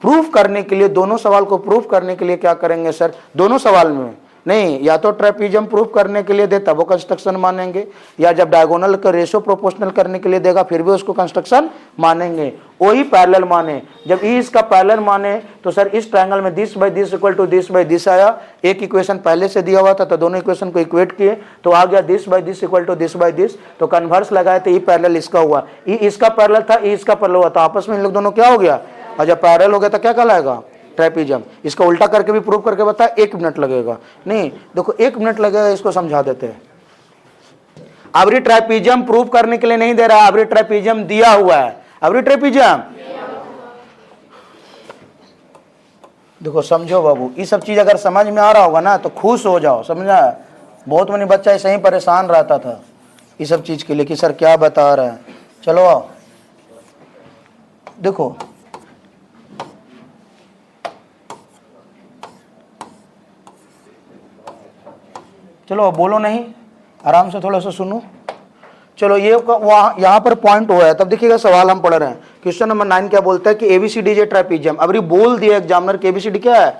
Proof करने के लिए, दोनों सवाल को प्रूफ करने के लिए क्या करेंगे सर, दोनों सवाल में नहीं, या तो ट्रेपीजियम प्रूफ करने के लिए दे तब वो कंस्ट्रक्शन मानेंगे, या जब डायगोनल का रेशियो प्रोपोर्शनल करने के लिए देगा फिर भी उसको कंस्ट्रक्शन मानेंगे। वही पैरेलल माने, जब ई इसका पैरेलल माने तो सर इस ट्रायंगल में this by this equal to this by this आया। एक इक्वेशन पहले से दिया हुआ था तो दोनों इक्वेशन को इक्वेट किए तो आ गया this by this equal to this by this. तो कन्वर्स लगाए तो ई पैरेलल इसका हुआ, ई इसका पैरेलल था, ई इसका पैरेलल हुआ, तो आपस में इन लोग दोनों क्या हो गया, और जब पैरेलल हो गया तो क्या कहलाएगा, ट्रेपीजियम। इसका उल्टा करके भी प्रूव करके बता, 1 मिनट लगेगा। नहीं देखो 1 मिनट लगेगा, इसको समझा देते हैं। अबरी ट्रेपीजियम प्रूव करने के लिए नहीं दे रहा, अबरी ट्रेपीजियम दिया हुआ है। अबरी ट्रेपीजियम देखो समझो बाबू, ये सब चीज अगर समझ में आ रहा होगा ना तो खुश हो जाओ, समझा। बहुत मनी बच्चा ऐसे ही परेशान रहता था ये सब चीज के लिए कि सर क्या बता रहे हैं। चलो आओ देखो, चलो बोलो नहीं, आराम से थोड़ा सा सुनो। चलो ये वहाँ यहाँ पर पॉइंट हुआ है, तब देखिएगा सवाल हम पढ़ रहे हैं। क्वेश्चन नंबर 9 क्या बोलता है कि एबीसीडी जे ट्रेपीजियम। अब ये बोल दिया एग्जामिनर के एबीसीडी क्या है,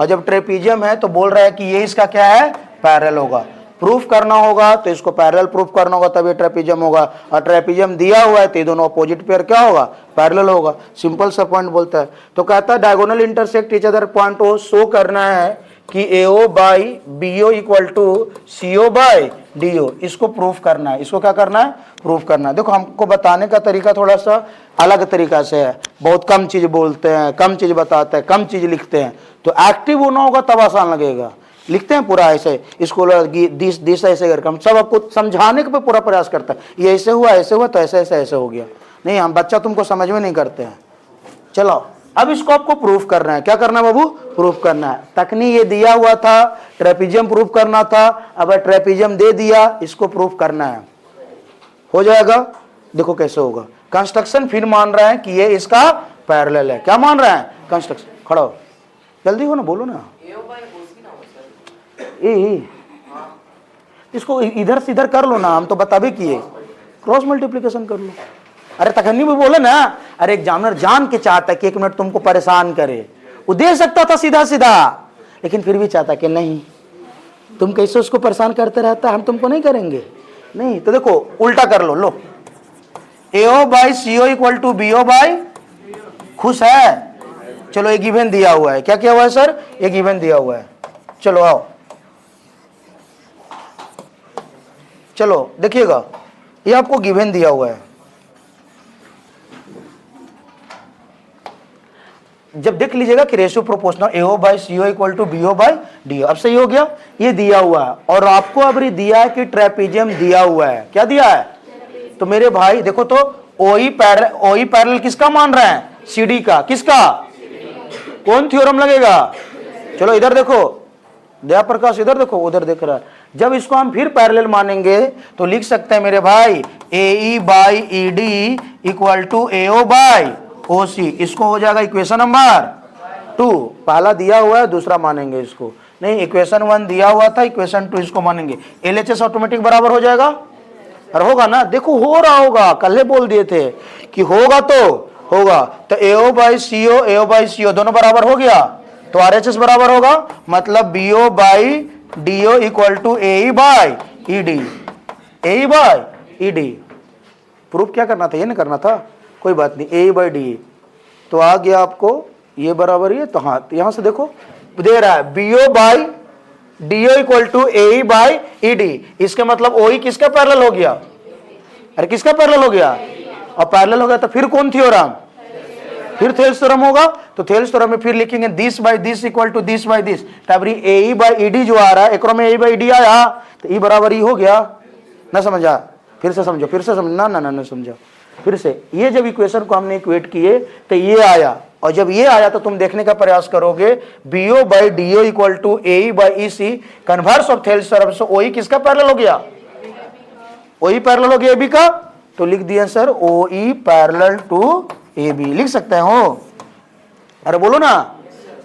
और जब ट्रेपीजियम है तो बोल रहा है कि ये इसका क्या है, पैरेलल होगा। प्रूफ करना होगा तो इसको पैरेलल प्रूफ करना होगा तब ये ट्रेपीजियम होगा, और ट्रेपीजियम दिया हुआ है तो ये दोनों अपोजिट पेयर क्या होगा, पैरेलल होगा। सिंपल सा पॉइंट बोलता है। तो कहता है diagonal intersect each other point को शो करना है कि AO by BO equal to CO by DO, इसको प्रूफ करना है। इसको क्या करना है, प्रूफ करना है। देखो हमको बताने का तरीका थोड़ा सा अलग तरीका से है, बहुत कम चीज बोलते हैं, कम चीज बताते हैं, कम चीज लिखते हैं। तो एक्टिव होना होगा तब आसान लगेगा, लिखते हैं पूरा ऐसे, इसको दिस ऐसे करके हम सब आपको समझाने का पूरा प्रयास करता है। ये ऐसे हुआ तो ऐसे ऐसे ऐसे हो गया। नहीं, हम बच्चा तुमको समझ में नहीं करते हैं। चलो अब इसको आपको प्रूफ करना है। क्या करना है बाबू, प्रूफ करना है। तकनी ये दिया हुआ था, ट्रेपीजियम प्रूफ करना था, अब ट्रेपीजियम दे दिया, इसको प्रूफ करना है। हो जाएगा, देखो कैसे होगा। कंस्ट्रक्शन फिर मान रहा है कि ये इसका पैरेलल है। क्या मान रहा है, कंस्ट्रक्शन। खड़ा हो, जल्दी हो ना, बोलो ना। इसको इधर से इधर कर लो ना, हम तो बता भी किए, क्रॉस मल्टीप्लीकेशन कर लो। अरे तखनी भी बोले ना, अरे एग्जामिनर जान के चाहता है कि 1 मिनट तुमको परेशान करे। वो दे सकता था सीधा सीधा, लेकिन फिर भी चाहता कि नहीं तुम कैसे उसको परेशान करते रहता, हम तुमको नहीं करेंगे। नहीं तो देखो उल्टा कर लो AO by CO equal to BO by, खुश है। चलो एक गिवन दिया हुआ है, क्या किया हुआ है सर, एक गिवन दिया हुआ है। चलो आओ, चलो देखिएगा, ये आपको गिवन दिया हुआ है। जब देख लीजिएगा कि ratio proportional AO by CO equal to BO by DO। अब सही हो गया, ये दिया हुआ है और आपको अब दिया है कि ट्रेपीजियम दिया हुआ है। क्या दिया है, तो मेरे भाई देखो तो OE पैरेलल किसका मान रहे हैं, CD का। किसका, कौन थ्योरम लगेगा, चलो इधर देखो दया प्रकाश, इधर देखो, उधर देख रहा है। जब इसको हम फिर पैरेलल मानेंगे तो लिख सकते हैं मेरे भाई AE by ED equal to AO by OC। इसको हो जाएगा इक्वेशन नंबर 2। पहला दिया हुआ है, दूसरा मानेंगे इसको। नहीं, इक्वेशन 1 दिया हुआ था, इक्वेशन 2 इसको मानेंगे। LHS ऑटोमेटिक बराबर हो जाएगा, और होगा ना, देखो हो रहा होगा, कल बोल दिए थे कि होगा तो होगा। तो AO बाई CO दोनों बराबर हो गया, तो RHS बराबर होगा, मतलब BO by DO equal to AE by ED। AE by ED proof क्या करना था, ये नहीं करना था, कोई बात नहीं। AE बाई DE तो आ गया आपको ये बराबर ये, तो हाँ यहां से देखो दे रहा है BO by DO equal to AE by ED। इसका मतलब OE किसका पैरेलल हो गया, अरे किसका पैरेलल हो गया, और पैरेलल हो गया तो फिर कौन थ्योरम, फिर थेल्स थ्योरम होगा। तो थेल्स थ्योरम में फिर लिखेंगे this by this equal to this by this. तब AE बाई ED जो आ रहा है, एक में AE बाई ED आया तो E बराबर E हो गया ना, समझा, फिर से समझो, फिर से समझना ना समझा, फिर से। ये जब इक्वेशन को हमने इक्वेट किए तो ये आया, और जब ये आया तो तुम देखने का प्रयास करोगे BO by DO equal to AE by EC, converse of Thales theorem से OE किसका पैरेलल हो गया, OE पैरेलल हो गया AB का। तो लिख दिया sir OE parallel to AB, लिख सकते हो, अरे बोलो ना,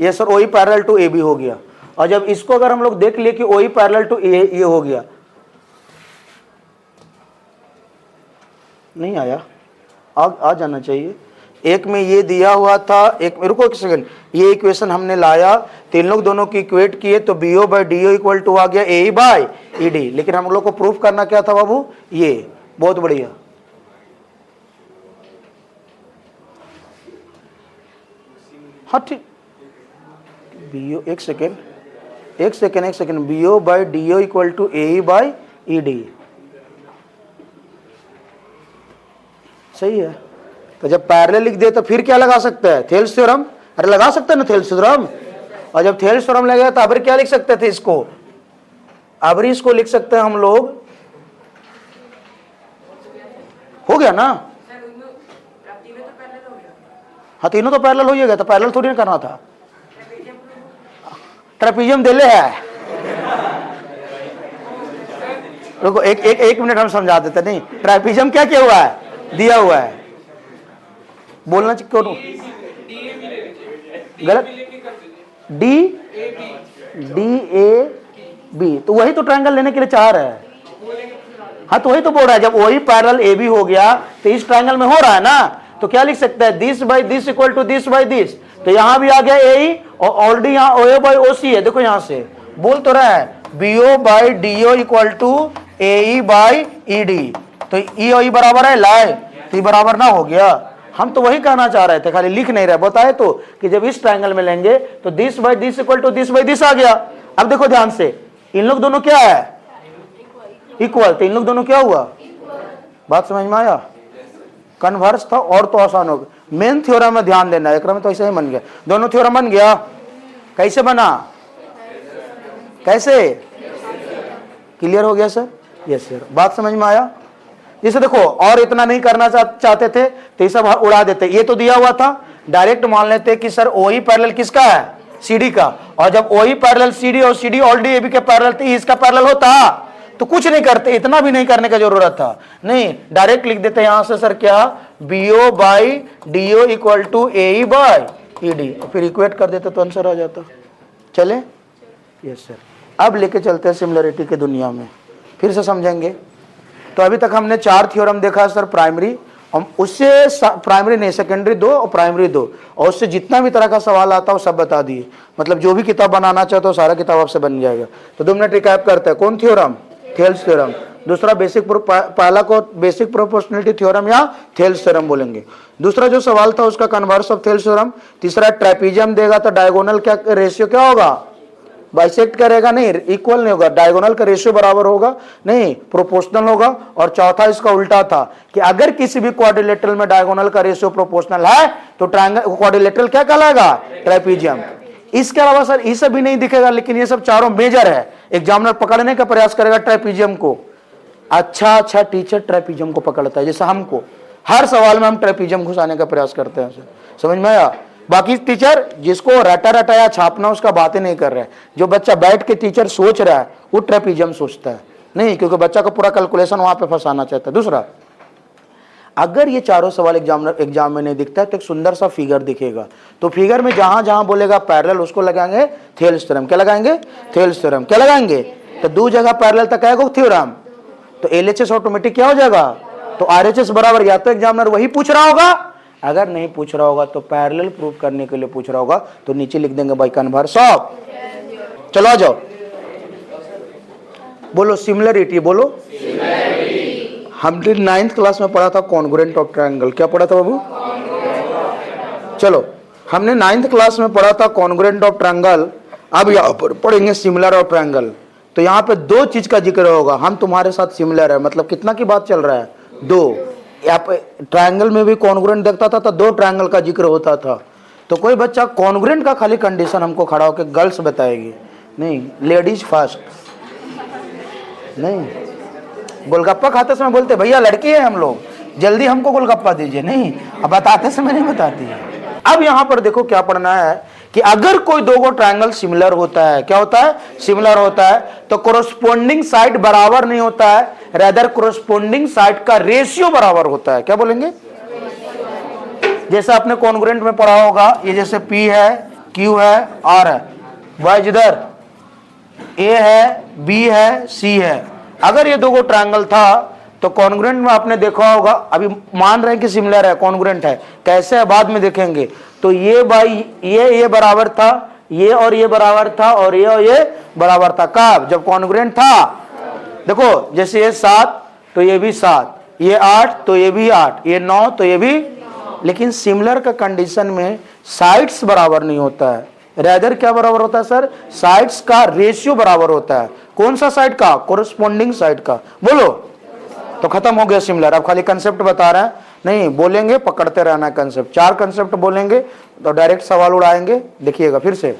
ये sir OE parallel to AB हो गया। और जब इसको अगर हम लोग देख लिए कि OE पैरेलल टू ये हो गया, नहीं आया, आ जाना चाहिए। एक में ये दिया हुआ था, एक में, रुको एक सेकंड, ये इक्वेशन हमने लाया तो इन लोग दोनों की इक्वेट किए तो BO by DO equal to आ गया AE बाई ED। लेकिन हम लोग को प्रूफ करना क्या था बाबू, ये बहुत बढ़िया। हाँ ठीक, BO एक second BO by DO equal to AE by ED, सही है। तो जब पैरेलल लिख दे तो फिर क्या लगा सकते हैं, थेल्स थ्योरम। अरे लगा सकते हैं ना थेल्स थ्योरम। और जब थेल्स थ्योरम लगेगा तो अब क्या लिख सकते थे इसको, अब इसको लिख सकते हैं हम लोग, हो गया ना। हाँ तीनों तो पैरेलल हो गया, तो पैरेलल थोड़ी ना करना था, ट्रेपीजियम दे ले है। रुको एक मिनट हम समझा देते। नहीं, ट्रेपीजियम क्या किया हुआ है, दिया हुआ है, बोलना चाहिए क्यों गलत, DAB, तो वही तो ट्रायंगल लेने के लिए चाह रहा है। हाँ तो वही तो बोल रहा है, जब वही पैरेलल AB हो गया तो इस ट्रायंगल में हो रहा है ना, तो क्या लिख सकता है, this by this equal to this by this. तो यहां भी आ गया AE और ऑलरेडी यहाँ OA बाई OC है। देखो यहां से बोल तो रहा है BO by DO equal to AE by ED, तो E और E बराबर है लाए, तो E बराबर ना हो गया। हम तो वही कहना चाह रहे थे, खाली लिख नहीं रहे, बताए तो कि जब इस ट्रायंगल में लेंगे तो this by this equal to this by this आ गया। अब देखो ध्यान से, इन लोग दोनों क्या है, इक्वल, तो इन लोग दोनों क्या हुआ, बात समझ में आया, कन्वर्स था और तो आसान हो गया। मेन थ्योरम में ध्यान देना, एक में तो ऐसे ही बन गया, दोनों थ्योरम बन गया। कैसे बना, कैसे, क्लियर हो गया सर, यस सर, बात समझ में आया। जैसे देखो और इतना नहीं करना चाहते थे तो ये सब उड़ा देते, ये तो दिया हुआ था, डायरेक्ट मान लेते कि सर OE पैरेलल किसका है, CD का, और जब OE पैरेलल CD और CD ऑलरेडी AB के पैरेलल थे, इसका पैरेलल होता तो कुछ नहीं करते, इतना भी नहीं करने का जरूरत था। नहीं, डायरेक्ट लिख देते यहां से सर क्या, BO by DO equal to AE by ED, फिर इक्वेट कर देते तो आंसर आ जाता। चले, यस सर। अब लेके चलते हैं सिमिलरिटी के दुनिया में, फिर से समझेंगे। तो अभी तक हमने 4 थ्योरम देखा सर, प्राइमरी, हम उससे प्राइमरी नहीं, सेकेंडरी 2 और प्राइमरी 2, और उससे जितना भी तरह का सवाल आता है वो सब बता दिए। मतलब जो भी किताब बनाना चाहते हो सारा किताब आपसे बन जाएगा। तो 2 मिनट रिकैप करते हैं। कौन थ्योरम, थेल्स थ्योरम। दूसरा बेसिक, पहला को बेसिक प्रोपोर्शनलिटी थ्योरम या थेल्स थ्योरम बोलेंगे। दूसरा जो सवाल था उसका कन्वर्स ऑफ थेल्स थ्योरम। तीसरा ट्रेपीजियम देगा तो डायगोनल क्या रेशियो क्या होगा, बाइसेक्ट करेगा नहीं, इक्वल नहीं होगा, डायगोनल का रेशियो बराबर होगा नहीं, प्रोपोर्शनल होगा। और चौथा इसका उल्टा था कि अगर किसी भी क्वाड्रिलेटरल में डायगोनल का रेशियो प्रोपोर्शनल है तो ट्रायंगल क्वाड्रिलेटरल क्या कहलाएगा, ट्रेपीजियम। इसके अलावा सर ये सब भी नहीं दिखेगा, लेकिन ये सब चारों मेजर है, एग्जामिनर पकड़ने का प्रयास करेगा ट्रेपीजियम को। अच्छा टीचर ट्रेपीजियम को पकड़ता है, जैसे हमको हर सवाल में हम ट्रेपीजियम घुसाने का प्रयास करते हैं, समझ में आया। बाकी टीचर जिसको रटा या छापना उसका बातें नहीं कर रहे हैं, जो बच्चा बैठ के टीचर सोच रहा है वो ट्रेपीजियम सोचता है नहीं, क्योंकि बच्चा का पूरा कैलकुलेशन वहां पे फंसाना चाहता है। दूसरा, अगर ये चारों सवाल एग्जाम में नहीं दिखता है तो एक सुंदर सा फिगर दिखेगा, तो फिगर में जहां जहां बोलेगा पैरेलल उसको लगाएंगे थेल्स थ्योरम। क्या लगाएंगे, थेल्स थ्योरम। क्या लगाएंगे, तो 2 जगह पैरेलल तक आएगा थ्योरम, तो LHS ऑटोमेटिक क्या हो जाएगा, तो RHS बराबर, या तो एग्जामिनर वही पूछ रहा होगा, अगर नहीं पूछ रहा होगा तो पैरेलल प्रूफ करने के लिए पूछ रहा होगा, तो नीचे लिख देंगे बाई कन्वर्स ऑफ। चलो आ जाओ, बोलो सिमिलरिटी, बोलो हमने 9th क्लास में पढ़ा था कॉन्ग्रुएंट ऑफ ट्रायंगल। क्या पढ़ा था बाबू, चलो हमने 9th क्लास में पढ़ा था कॉन्ग्रुएंट ऑफ ट्रायंगल। अब यहाँ पर पढ़ेंगे सिमिलर ऑफ ट्रायंगल। तो यहाँ पे 2 चीज का जिक्र होगा, हम तुम्हारे साथ सिमिलर है, मतलब कितना की बात चल रहा है, 2। यहाँ पे ट्रायंगल में भी कॉन्ग्रुएंट देखता था तो 2 ट्रायंगल का जिक्र होता था। तो कोई बच्चा कॉन्ग्रुएंट का खाली कंडीशन हमको खड़ा होकर गर्ल्स बताएगी, नहीं लेडीज फर्स्ट, नहीं गोलगप्पा खाते समय बोलते भैया लड़की है हम लोग, जल्दी हमको गोलगप्पा दीजिए, नहीं अब बताते समय नहीं बताती है। अब यहाँ पर देखो क्या पढ़ना है कि अगर कोई 2 ट्रायंगल सिमिलर होता है, क्या होता है, सिमिलर होता है, तो कोरोस्पोंडिंग साइड बराबर नहीं होता है, रेदर कोरोस्पोंडिंग साइड का रेशियो बराबर होता है। क्या बोलेंगे, जैसे आपने कॉन्ग्रुएंट में पढ़ा होगा, ये जैसे P है, Q है, R है, वाई जिधर A है, B है, C है। अगर ये 2 ट्रायंगल था तो कॉन्ग्रुएंट में आपने देखा होगा, अभी मान रहे हैं कि सिमिलर है, कॉन्ग्रुएंट है, कैसे है बाद में देखेंगे। तो ये बाई ये बराबर था, ये और ये बराबर था, और ये बराबर था। कब? जब कॉन्ग्रुएंट था। देखो जैसे ये 7 तो ये भी 7, ये 8 तो ये भी 8, ये 9 तो ये भी। लेकिन सिमिलर का कंडीशन में साइड्स बराबर नहीं होता है, रेदर क्या बराबर होता है सर? साइड्स का रेशियो बराबर होता है। कौन सा साइड का? कोरस्पोंडिंग साइड का। बोलो। तो खत्म हो गया सिमिलर। अब खाली कंसेप्ट बता रहा है, नहीं बोलेंगे पकड़ते रहना है कंसेप्ट। 4 कंसेप्ट बोलेंगे तो डायरेक्ट सवाल उड़ाएंगे। देखिएगा फिर से,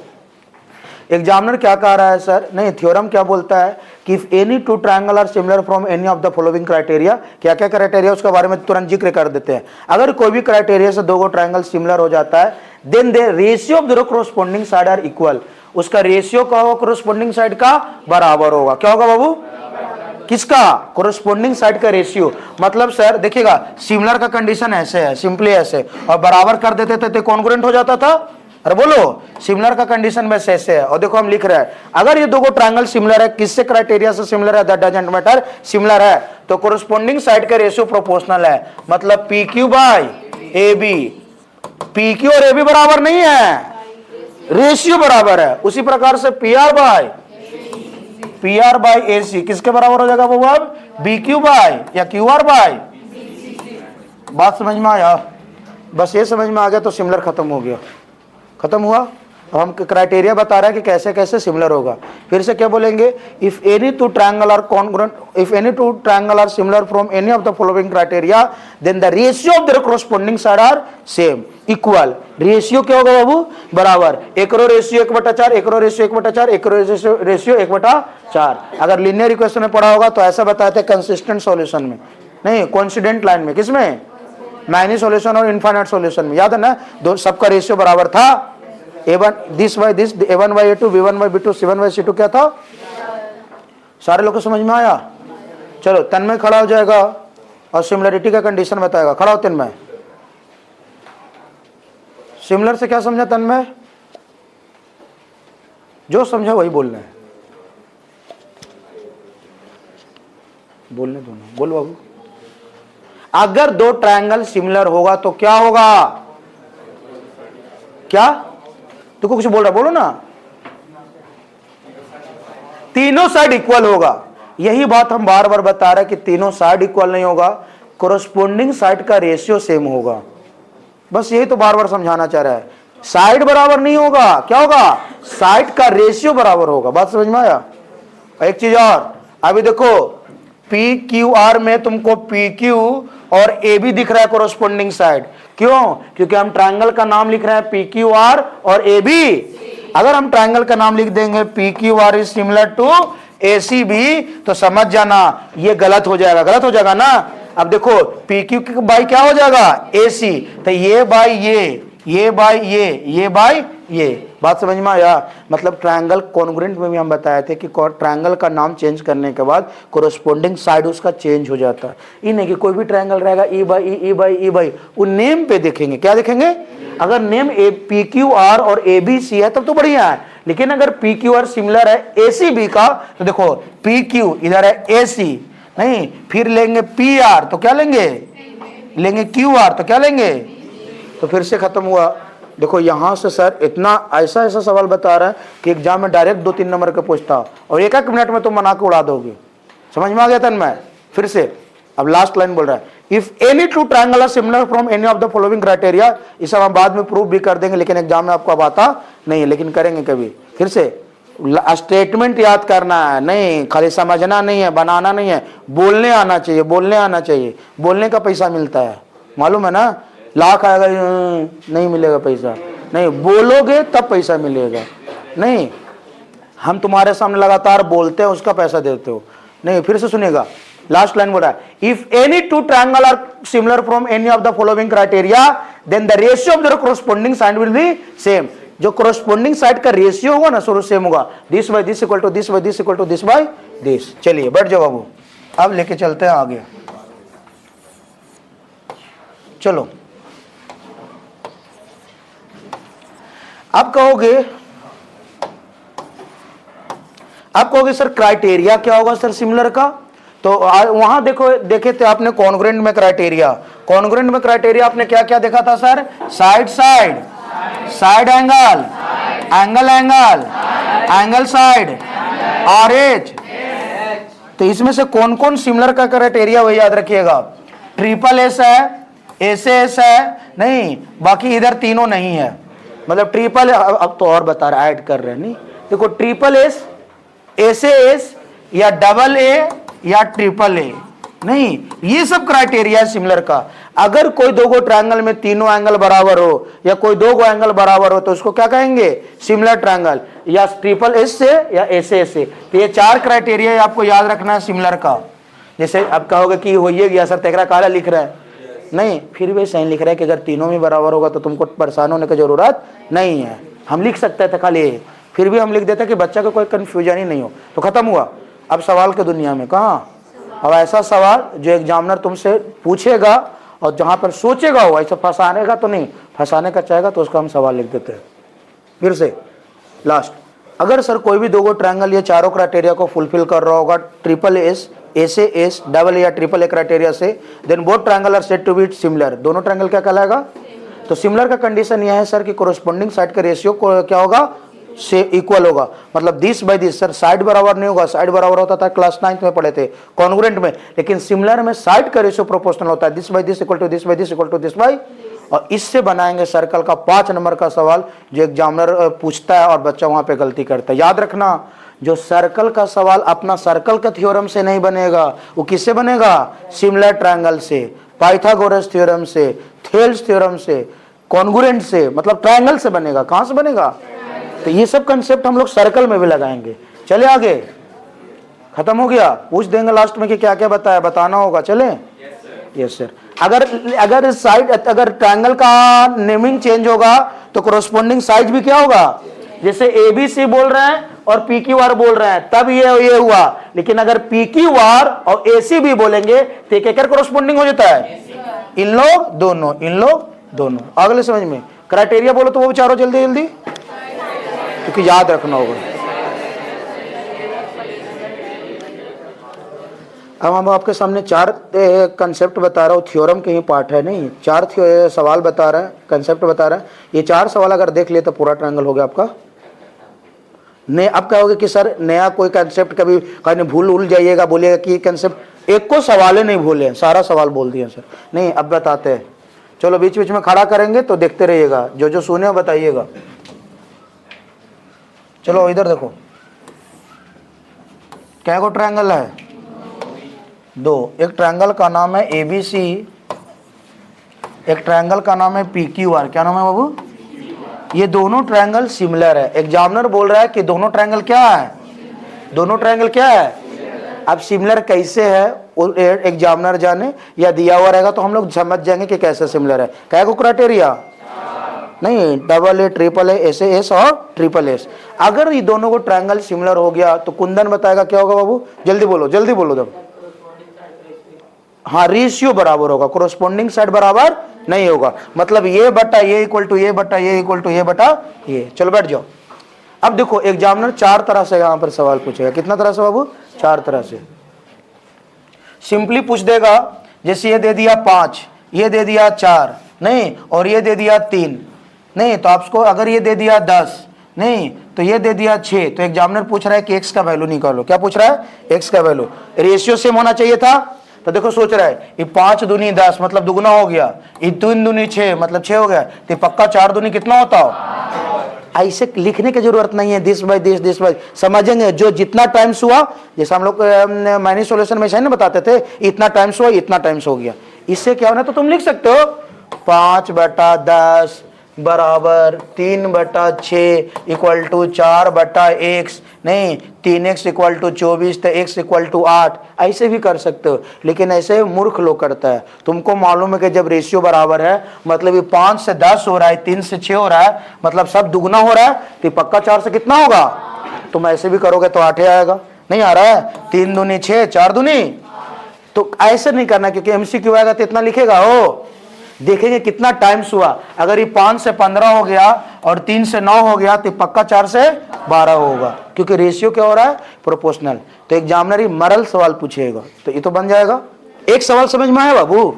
एग्जामिनर क्या कह रहा है सर? नहीं, थ्योरम क्या बोलता है कि if any two triangle are similar from any of the following criteria, क्या क्या क्राइटेरिया उसके बारे में तुरंत जिक्र कर देते हैं। अगर कोई भी क्राइटेरिया से दो ट्रायंगल सिमिलर हो जाता है, then the ratio of the corresponding side are equal. उसका रेशियो क्या होगा? कोरस्पोंडिंग साइड का बराबर होगा। क्या होगा बाबू? किसका? कोरस्पोंडिंग साइड का रेशियो। मतलब सर देखिएगा, सिमिलर का कंडीशन ऐसे है, सिंपली ऐसे, और बराबर कर देते थे तो कॉन्ग्रुएंट हो जाता था। अरे बोलो, सिमिलर का कंडीशन बस ऐसे है। और देखो हम लिख रहे हैं, अगर ये दो ट्रायंगल सिमिलर है, किससे क्राइटेरिया से सिमिलर है? दैट डजंट मैटर, सिमिलर है तो कोरस्पोंडिंग साइड का रेशियो प्रोपोर्शनल है। मतलब P Q by A B, P Q और ए बी बराबर नहीं है, रेशियो बराबर है। उसी प्रकार से पी आर बाई ए सी किसके बराबर हो जाएगा बाबू? अब बी क्यू बाई या क्यू आर बाई। बात समझ में आया? बस ये समझ में आ गया तो सिमिलर खत्म हो गया। खत्म हुआ। अब हम क्राइटेरिया बता रहे हैं कि कैसे कैसे सिमिलर होगा। फिर से क्या बोलेंगे? If any two triangle are congruent, if any two triangle are similar from any of the following criteria, then the ratio of their corresponding side are same, equal. Ratio क्या होगा बाबू? बराबर। एकरो रेशियो 1/4, एकरो रेशियो 1/4, एकरो ratio 1/4। अगर linear equation में पढ़ा होगा तो ऐसा बताते हैं कंसिस्टेंट सॉल्यूशन में, नहीं कोइंसिडेंट लाइन में। किसमें? मैनी सॉल्यूशन और इनफाइनाइट सॉल्यूशन में। याद है ना, दो सबका रेशियो बराबर था। A1 this by this, A1 by A2, B1 by B2, C1 by C2 क्या था? सारे लोग को समझ में आया? चलो तन्मय खड़ा हो जाएगा और सिमिलरिटी का कंडीशन बताएगा। खड़ा हो तन्मय। सिमिलर से क्या समझा तन्मय? जो समझा वही बोलना है, बोलने दो ना। बोल बाबू। अगर दो ट्रायंगल सिमिलर होगा तो क्या होगा? क्या तू कुछ बोल रहा? बोलो ना। तीनों साइड इक्वल होगा। यही बात हम बार बार बता रहे हैं कि तीनों साइड इक्वल नहीं होगा, कोरस्पोंडिंग साइड का रेशियो सेम होगा। बस यही तो बार बार समझाना चाह रहा है। साइड बराबर नहीं होगा, क्या होगा? साइड का रेशियो बराबर होगा। बात समझ में आया? एक चीज और, अभी देखो पी क्यू आर में तुमको पी क्यू और ए बी दिख रहा है कोरस्पोंडिंग साइड। क्यों? क्योंकि हम ट्रायंगल का नाम लिख रहे हैं पी क्यू आर और ए बी। अगर हम ट्रायंगल का नाम लिख देंगे P Q R is similar to A C B, तो समझ जाना ये गलत हो जाएगा। गलत हो जाएगा ना। अब देखो पी क्यू बाई क्या हो जाएगा? ए सी। तो ये बाई ये बाई ये बाई ये। बात समझ में आया? मतलब ट्रायंगल कॉन्ग्रुएंट में भी हम बताए थे कि ट्रायंगल का नाम चेंज करने के बाद कोरस्पोंडिंग साइड उसका चेंज हो जाता है। ये नहीं कि कोई भी ट्रायंगल रहेगा ई बाई, वो नेम पे देखेंगे। क्या देखेंगे? अगर नेम पी क्यू आर और ए बी सी है तब तो बढ़िया है। लेकिन अगर पी क्यू आर सिमिलर है ए सी बी का, तो देखो पी क्यू इधर है ए सी, नहीं फिर लेंगे पी आर तो क्या लेंगे क्यू आर तो क्या लेंगे? तो फिर से खत्म हुआ। देखो यहां से सर इतना ऐसा सवाल बता रहा है कि एग्जाम में डायरेक्ट 2-3 नंबर का पूछता और एक मिनट में तुम बना के उड़ा दोगे। समझ में आ गया तन्मय? फिर से अब लास्ट लाइन बोल रहा है, if any two triangle are similar from any of the following criteria. इसे हम बाद में प्रूव भी कर देंगे, लेकिन एग्जाम में आपको अब आता नहीं है, लेकिन करेंगे कभी। फिर से स्टेटमेंट याद करना है, नहीं खाली समझना नहीं है, बनाना नहीं है, बोलने आना चाहिए। बोलने का पैसा मिलता है, मालूम है ना? लाख आएगा नहीं मिलेगा पैसा, नहीं बोलोगे तब पैसा मिलेगा। नहीं हम तुम्हारे सामने लगातार बोलते हैं, उसका पैसा देते हो नहीं। फिर से सुनेगा, लास्ट लाइन बोल रहा है, if any two triangle are similar from any of the following criteria, then the ratio of the corresponding side will be same. जो कोरस्पोंडिंग साइड का रेशियो होगा ना शुरू सेम होगा। This by this equal to this by this equal to this by this. चलिए बैठ जाओ बाबू, अब लेके चलते हैं आगे। चलो आप कहोगे सर क्राइटेरिया क्या होगा सर सिमिलर का? तो वहां देखो देखे थे आपने कॉन्ग्रुएंट में क्राइटेरिया, कॉन्ग्रुएंट में क्राइटेरिया आपने क्या क्या देखा था sir? Side side, side angle, angle angle, angle side, और एज। तो इसमें से कौन कौन सिमिलर का क्राइटेरिया वही याद रखिएगा। ट्रिपल एस है, एस एस है, नहीं बाकी इधर तीनों नहीं है। मतलब ट्रिपल, अब तो और बता रहा, ऐड कर रहे हैं, नहीं देखो ट्रिपल एस, एस एस या डबल ए या ट्रिपल ए, नहीं ये सब क्राइटेरिया है सिमिलर का। अगर कोई दो गो ट्रायंगल में तीनों एंगल बराबर हो या कोई दो गो एंगल बराबर हो तो उसको क्या कहेंगे? सिमिलर ट्रायंगल, या ट्रिपल एस से या एस एस से। तो ये चार क्राइटेरिया आपको याद रखना है सिमिलर का। जैसे अब कहोगे कि हो ये गया सर तेरा काला लिख रहा है, नहीं फिर भी सही लिख रहा है कि अगर तीनों में बराबर होगा तो तुमको परेशान होने की जरूरत नहीं है। हम लिख सकते थे खाली, फिर भी हम लिख देते कि बच्चा को कोई कंफ्यूजन ही नहीं हो, तो खत्म हुआ। अब सवाल के दुनिया में कहाँ, अब ऐसा सवाल जो एग्जामिनर तुमसे पूछेगा और जहां पर सोचेगा हो, ऐसा फंसाने का तो नहीं, फंसाने का चाहेगा तो उसका हम सवाल लिख देते हैं। फिर से लास्ट, अगर सर कोई भी दो गो ट्रायंगल ये चारों क्राइटेरिया को फुलफिल कर रहा होगा, triple S, S S, double या ट्रिपल ए क्राइटेरिया से, then both triangle are said to be similar. दोनों ट्रायंगल क्या कहलाएगा? तो सिमिलर का कंडीशन यह है सर कि कोरोस्पोंडिंग साइड का रेशियो क्या होगा? से इक्वल होगा। मतलब this by this, sir side बराबर नहीं होगा, साइड बराबर होता था क्लास 9th में पढ़े थे कॉन्ग्रुएंट में, लेकिन सिमिलर में साइड का रेशियो प्रोपोर्शनल होता है, this by this equal to this by this equal to this by. और इससे बनाएंगे सर्कल का 5 नंबर का सवाल जो एग्जामिनर पूछता है और बच्चा वहां पे गलती करता है। याद रखना, जो सर्कल का सवाल अपना सर्कल का थ्योरम से नहीं बनेगा, वो किससे बनेगा? सिमिलर ट्रायंगल से, पाइथागोरस थ्योरम से, थेल्स थ्योरम से, कॉन्ग्रुएंट से, मतलब ट्रायंगल से बनेगा। कहां से बनेगा? तो ये सब कंसेप्ट हम लोग सर्कल में भी लगाएंगे। चले आगे, खत्म हो गया? पूछ देंगे लास्ट में कि क्या क्या बताया, बताना होगा। चले? Yes sir. अगर साइड, अगर ट्रायंगल का नेमिंग चेंज होगा तो कोरोस्पोंडिंग साइज भी क्या होगा? जैसे ABC बोल रहे हैं और PQR बोल रहे हैं तब ये हुआ, लेकिन अगर PQR और AC भी बोलेंगे तो एक कोरोस्पोंडिंग हो जाता है, इन लोग दोनों, इन लोग दोनों। अगले समझ में क्राइटेरिया बोलो तो वो चारों जल्दी जल्दी, क्योंकि याद रखना होगा। अब हम आपके सामने 4 कंसेप्ट बता रहा हूँ, थ्योरम के ही पार्ट है, नहीं 4 सवाल बता रहे हैं, कंसेप्ट बता रहे हैं। ये 4 सवाल अगर देख लिए तो पूरा ट्रायंगल हो गया आपका। ने अब कहोगे कि सर नया कोई कंसेप्ट कभी कहीं भूल जाइएगा, बोलिएगा कि कंसेप्ट एक को सवाल ही नहीं भूले, सारा सवाल बोल दिए सर। नहीं अब बताते हैं, चलो बीच बीच में खड़ा करेंगे तो देखते रहिएगा, जो जो सुने बताइएगा। चलो इधर देखो, क्या को ट्रायंगल है? 2। एक ट्रायंगल का नाम है ABC, एक ट्रायंगल का नाम है PQR। क्या नाम है बाबू? ये दोनों ट्रायंगल सिमिलर है। एग्जामिनर बोल रहा है कि दोनों ट्रायंगल क्या है? दोनों ट्रायंगल क्या है? अब सिमिलर कैसे है एग्जामिनर जाने, या दिया हुआ रहेगा तो हम लोग समझ जाएंगे कि कैसे सिमिलर है। क्या को क्राइटेरिया? नहीं, double A, triple A, S S और ट्रिपल एस। अगर ये दोनों को ट्रायंगल सिमिलर हो गया तो कुंदन बताएगा क्या होगा बाबू? जल्दी बोलो, जल्दी बोलो दम। हाँ, रेशियो बराबर होगा, कोरोस्पोंडिंग साइड बराबर नहीं होगा। मतलब ये बटा ये इक्वल टू ये बटा ये इक्वल टू ये बटा ये। चलो बैठ जाओ। अब देखो एग्जामिनर 4 तरह से यहां पर सवाल पूछेगा। कितना तरह से बाबू? 4 तरह से। सिंपली पूछ देगा, जैसे ये दे दिया 5, ये दे दिया 4, नहीं और ये दे दिया 3, नहीं तो आपको अगर ये दे दिया 10, नहीं तो ये दे दिया 6, तो एग्जामिनर पूछ रहा है कि x का वैल्यू निकालो। क्या पूछ रहा है? x का वैल्यू। रेशियो सेम होना चाहिए था, तो देखो सोच रहा है ये 5 दूनी 10 मतलब दुगुना हो गया, ये 3 दूनी 6 मतलब 6 हो गया, तो पक्का 4 दूनी कितना होता हो? ऐसे लिखने की जरूरत नहीं है, दिस बाय दिस बाय समझेंगे। जो जितना टाइम्स हुआ, जैसे हम लोग माइनस सॉल्यूशन में ना बताते थे, इतना टाइम्स हुआ, इतना टाइम्स हो गया। इससे क्या होना, तो तुम लिख सकते हो 5/10 बराबर 3/6 इक्वल टू 4/x, नहीं 3x इक्वल टू 24 तो x इक्वल टू 8। ऐसे भी कर सकते हो, लेकिन ऐसे मूर्ख लोग करता है। तुमको मालूम है कि जब रेशियो बराबर है, मतलब ये 5 से 10 हो रहा है, 3 से 6 हो रहा है, मतलब सब दुगना हो रहा है, तो पक्का 4 से कितना होगा? तुम ऐसे भी करोगे तो 8 ही आएगा। नहीं आ रहा है? 3 दूनी 6, 4 दूनी, तो ऐसे नहीं करना, क्योंकि MCQ आएगा तो इतना लिखेगा। हो देखेंगे कितना टाइम्स हुआ। अगर ये 5 से 15 हो गया और 3 से 9 हो गया तो पक्का 4 से 12 होगा, क्योंकि रेशियो क्या हो रहा है, प्रोपोर्शनल। तो एग्जामिनर ही मरल सवाल पूछेगा, तो ये तो बन जाएगा। एक सवाल समझ में आया बाबू?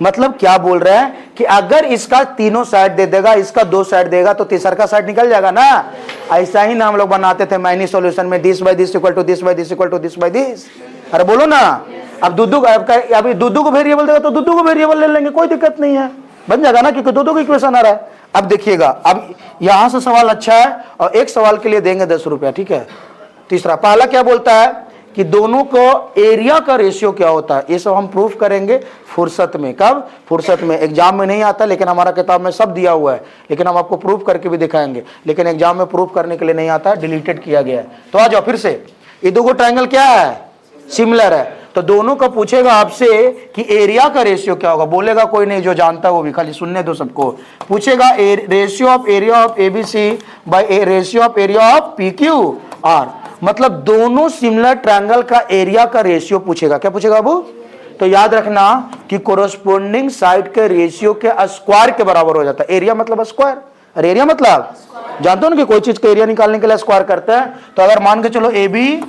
मतलब क्या बोल रहे हैं कि अगर इसका तीनों साइड दे देगा, इसका 2 साइड देगा, तो तीसरा का साइड निकल जाएगा ना। ऐसा ही ना हम लोग बनाते थे मैनी सॉल्यूशन में, this by this equal to this by this equal to this by this. अरे बोलो ना, अब अभी दूधू को वेरिएबल देगा तो दूधू को वेरिएबल ले लेंगे, कोई दिक्कत नहीं है, बन जाएगा ना, क्योंकि दूधू का इक्वेशन आ रहा है। अब देखिएगा, अब यहां से सवाल अच्छा है, और एक सवाल के लिए देंगे 10 रुपया, ठीक है। तीसरा, पहला क्या बोलता है कि दोनों को एरिया का रेशियो क्या होता है, ये सब हम प्रूफ करेंगे फुर्सत में। कब? फुर्सत में। एग्जाम में नहीं आता, लेकिन हमारा किताब में सब दिया हुआ है, लेकिन हम आपको प्रूफ करके भी दिखाएंगे, लेकिन एग्जाम में प्रूफ करने के लिए नहीं आता, डिलीटेड किया गया है। तो आ जाओ फिर से, ये दो ट्रायंगल क्या है, सिमिलर है, तो दोनों का पूछेगा आपसे कि एरिया का रेशियो क्या होगा। बोलेगा कोई नहीं, जो जानता है वो भी, खाली सुनने दो सबको। पूछेगा ratio of area of ABC by ratio of area of PQ R, मतलब दोनों सिमिलर ट्रायंगल का एरिया का रेशियो पूछेगा। क्या पूछेगा बाबू? तो याद रखना कि कोरोस्पोंडिंग साइड के रेशियो के स्क्वायर के बराबर हो जाता है। एरिया मतलब स्क्वायर, और एरिया मतलब जानते हो ना कि कोई चीज का एरिया निकालने के लिए स्क्वायर करते हैं। तो अगर मान के चलो ए बी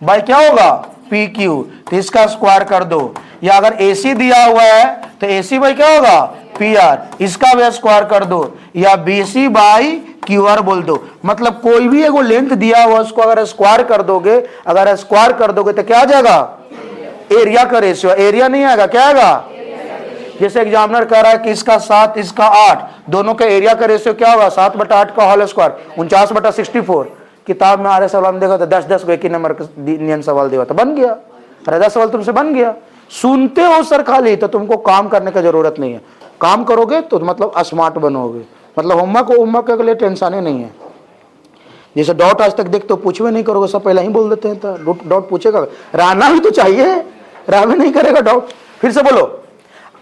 बाई क्या होगा, पी क्यू, तो इसका स्क्वायर कर दो। या अगर ए सी दिया हुआ है तो ए सी बाई क्या होगा, पी आर, इसका भी स्क्वायर कर दो। या B C by Q R बोल दो। मतलब कोई भी एगो लेंथ दिया हुआ उसको अगर स्क्वायर कर दोगे, अगर स्क्वायर कर दोगे तो क्या आ जाएगा, एरिया का रेशियो। एरिया नहीं आएगा, क्या आएगा? जैसे एग्जामिनर कह रहा है कि इसका 7 इसका 8, दोनों का एरिया का रेशियो क्या होगा, 7/8 का होल स्क्वायर, 49/64। किताब में आ रहे सवाल में देखा तो 10-10 को एक ही नंबर का नियन सवाल दिया, तो बन गया। अरे 10 सवाल तुमसे बन गया। सुनते हो सर खाली, तो तुमको काम करने का जरूरत नहीं है। काम करोगे तो मतलब स्मार्ट बनोगे, मतलब होमवर्क के लिए टेंशन ही नहीं है। जैसे डॉट आज तक देख तो पूछवे नहीं करोगे, सब पहले ही बोल देते हैं, तो डॉट पूछेगा, रहना भी तो चाहिए, रहना नहीं करेगा डाउट। फिर से बोलो,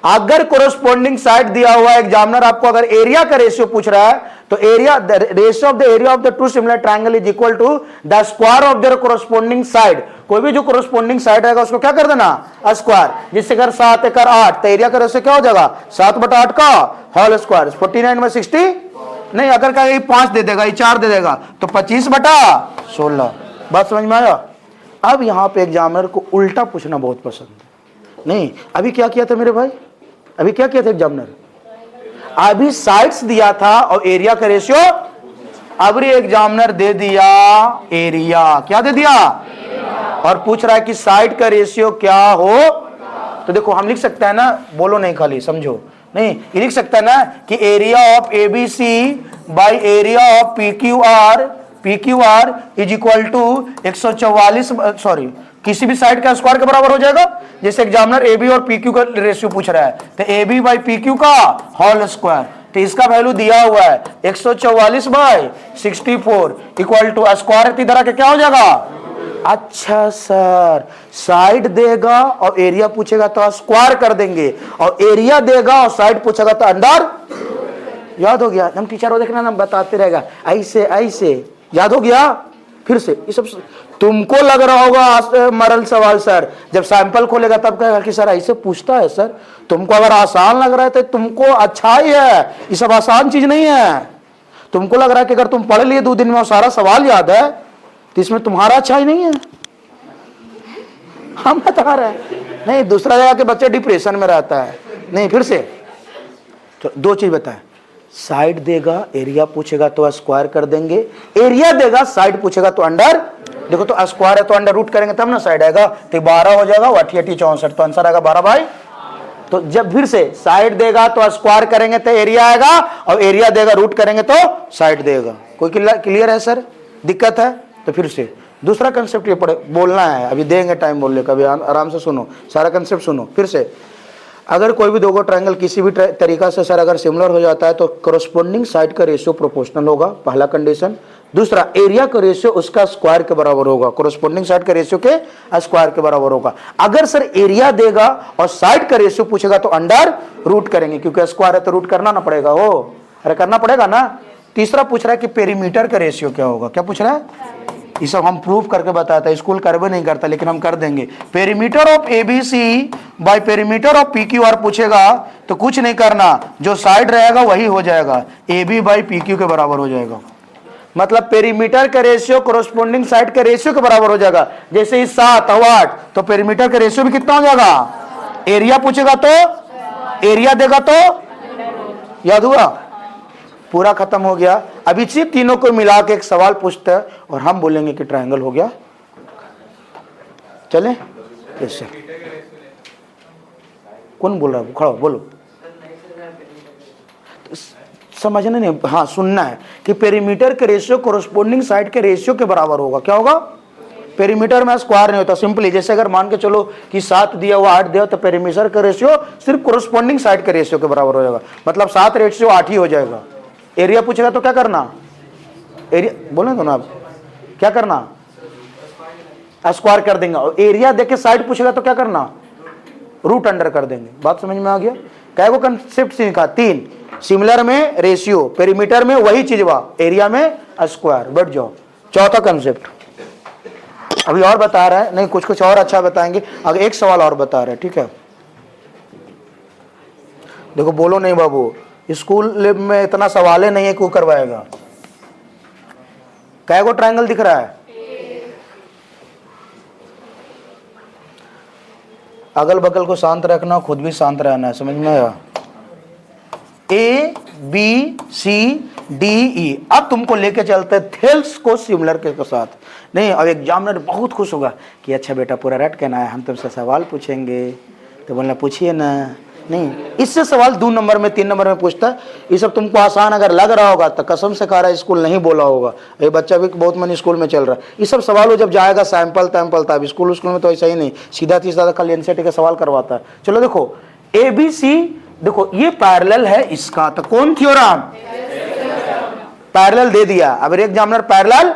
अगर कोरोस्पोंडिंग साइड दिया हुआ है, एग्जामिनर आपको अगर एरिया का रेशियो पूछ रहा है, तो area ratio of the area of the two similar triangle is equal to the square of their corresponding side. कोई भी जो कोरोस्पोंडिंग साइड रहेगा उसको क्या कर देना, स्क्वायर। जिससे अगर 7 एक 8, तो एरिया का रेशियो क्या हो जाएगा, 7/8 का होल स्क्वायर। 49 में 60 नहीं, अगर कहेगा 5 दे देगा, 4 दे देगा, तो 25/16। बात समझ में आया? अब यहां पे एग्जामिनर को उल्टा पूछना बहुत पसंद है। नहीं, अभी क्या किया था मेरे भाई, अभी क्या किया था एग्जामिनर, अभी साइड्स दिया था और एरिया का रेशियो। अब एग्जामिनर दे दिया एरिया, क्या दे दिया, और पूछ रहा है कि साइड का रेशियो क्या हो। तो देखो हम लिख सकते हैं ना, बोलो नहीं खाली समझो, नहीं ये लिख सकता है ना कि area of ABC by area of P Q R is equal to 144, sorry किसी भी साइड का स्क्वायर के बराबर हो जाएगा। जैसे एग्जामिनर ए बी और पी क्यू का रेशियो पूछ रहा है, तो A B by P Q का होल स्क्वायर, तो इसका वैल्यू दिया हुआ है 144/64 इक्वल टू स्क्वायर की तरह के क्या हो जाएगा। अच्छा सर, साइड देगा और एरिया पूछेगा तो स्क्वायर कर देंगे, और एरिया देगा और साइड पूछेगा तो अंडर। याद हो गया? हम टीचर को देखना ना बताते रहेगा ऐसे ऐसे, याद हो गया? फिर से ये सब तुमको लग रहा होगा मरल सवाल सर, जब सैंपल खोलेगा तब कहेगा कि सर ऐसे पूछता है सर। तुमको अगर आसान लग रहा है तो तुमको अच्छा ही है, ये सब आसान चीज नहीं है। तुमको लग रहा है कि अगर तुम पढ़ लिए 2 दिन में और सारा सवाल याद है, तो इसमें तुम्हारा अच्छा ही नहीं है। हम बता रहे हैं, नहीं दूसरा जगह के बच्चे डिप्रेशन में रहता है। नहीं फिर से तो 2 चीज बताए, साइड देगा एरिया पूछेगा तो स्क्वायर कर देंगे, एरिया देगा साइड पूछेगा तो अंडर। देखो तो स्क्वायर है तो अंडर रूट करेंगे तब ना साइड आएगा, तो 12 हो जाएगा, 88 64, तो आंसर आएगा 12/। तो जब फिर से साइड देगा तो स्क्वायर करेंगे तो एरिया आएगा, और एरिया देगा रूट करेंगे तो साइड देगा। कोई क्लियर है सर? दिक्कत है? तो फिर से दूसरा कंसेप्ट ये पढ़े बोलना है, अभी देंगे टाइम बोलने का, अभी आराम से सुनो, सारा कंसेप्ट सुनो। फिर से, अगर कोई भी 2 ट्रायंगल किसी भी तरीका से सर अगर सिमिलर हो जाता है तो कोरोस्पोंडिंग साइड का रेशियो प्रोपोर्शनल होगा, पहला कंडीशन। दूसरा, एरिया का रेशियो उसका स्क्वायर के बराबर होगा, कोरोस्पोंडिंग साइड का रेशियो के स्क्वायर के बराबर होगा। अगर सर एरिया देगा और साइड का रेशियो पूछेगा तो अंडर रूट करेंगे, क्योंकि स्क्वायर है तो रूट करना ना पड़ेगा, हो अरे करना पड़ेगा ना। तीसरा पूछ रहा है कि पेरीमीटर का रेशियो क्या होगा। क्या पूछ रहा है? ये सब हम प्रूफ करके बताता है, स्कूल करवे नहीं करता, लेकिन हम कर देंगे। Perimeter of ABC by perimeter of PQR पूछेगा तो कुछ नहीं करना, जो साइड रहेगा वही हो जाएगा, A B by P Q के बराबर हो जाएगा। मतलब पेरीमीटर का रेशियो कोरोस्पोंडिंग साइड के रेशियो के बराबर हो जाएगा। जैसे इस 7 और 8 तो पेरीमीटर का रेशियो भी कितना हो जाएगा? एरिया पूछेगा तो एरिया देगा तो याद हुआ, पूरा खत्म हो गया। अब इसी तीनों को मिला के एक सवाल पूछता है और हम बोलेंगे कि ट्रायंगल हो गया। चले कैसे? कौन बोल रहा है? खड़ा बोलो। समझना नहीं, हाँ सुनना है कि पेरीमीटर के रेशियो कोरोस्पोंडिंग साइड के रेशियो के बराबर होगा। क्या होगा? पेरीमीटर में स्क्वायर नहीं होता, सिंपली जैसे अगर मान के चलो कि 7 दिया हुआ 8 दिया तो पेरीमीटर का रेशियो सिर्फ कोरोस्पोंडिंग साइड के रेशियो के बराबर हो जाएगा, मतलब 7 रेशियो 8 ही हो जाएगा। एरिया पूछेगा तो क्या करना? एरिया बोले तो ना, आप क्या करना? स्क्वायर कर देंगे। और एरिया देके साइड पूछेगा तो क्या करना? रूट अंडर कर देंगे। बात समझ में आ गया? क्या वो कंसेप्ट सीखा? 3 सिमिलर में रेशियो, पेरीमीटर में वही चीज हुआ, एरिया में स्क्वायर। बैठ जाओ। चौथा कंसेप्ट अभी और बता रहा है, नहीं कुछ और अच्छा बताएंगे। अगर एक सवाल और बता रहे हैं, ठीक है? देखो बोलो नहीं बाबू, स्कूल में इतना सवाल नहीं है कि वो करवाएगा। क्या को ट्रायंगल दिख रहा है? अगल बगल को शांत रखना, खुद भी शांत रहना है, समझ में आया? A B C D E. अब तुमको लेके चलते थेल्स को सिमिलर के साथ। नहीं, अब एग्जामिनर बहुत खुश होगा कि अच्छा बेटा पूरा रट के ना है, हम तुमसे सवाल पूछेंगे। तो बोलना पूछिए ना। नहीं, इससे सवाल 2 नंबर में 3 नंबर में पूछता है। ये सब तुमको आसान अगर लग रहा होगा तो कसम से कह रहा है स्कूल नहीं बोला होगा। ये बच्चा भी बहुत मन स्कूल में चल रहा है। ये सब सवाल हो जब जाएगा सैंपल तैंपल तब। स्कूल में तो ऐसा ही नहीं, सीधा सीधा खाली एनसीईआरटी का सवाल करवाता है। चलो देखो ए बी सी, देखो ये पैरेलल है इसका, तो कौन थ्योरम? पैरेलल दे दिया। अब एक एग्जामिनर पैरेलल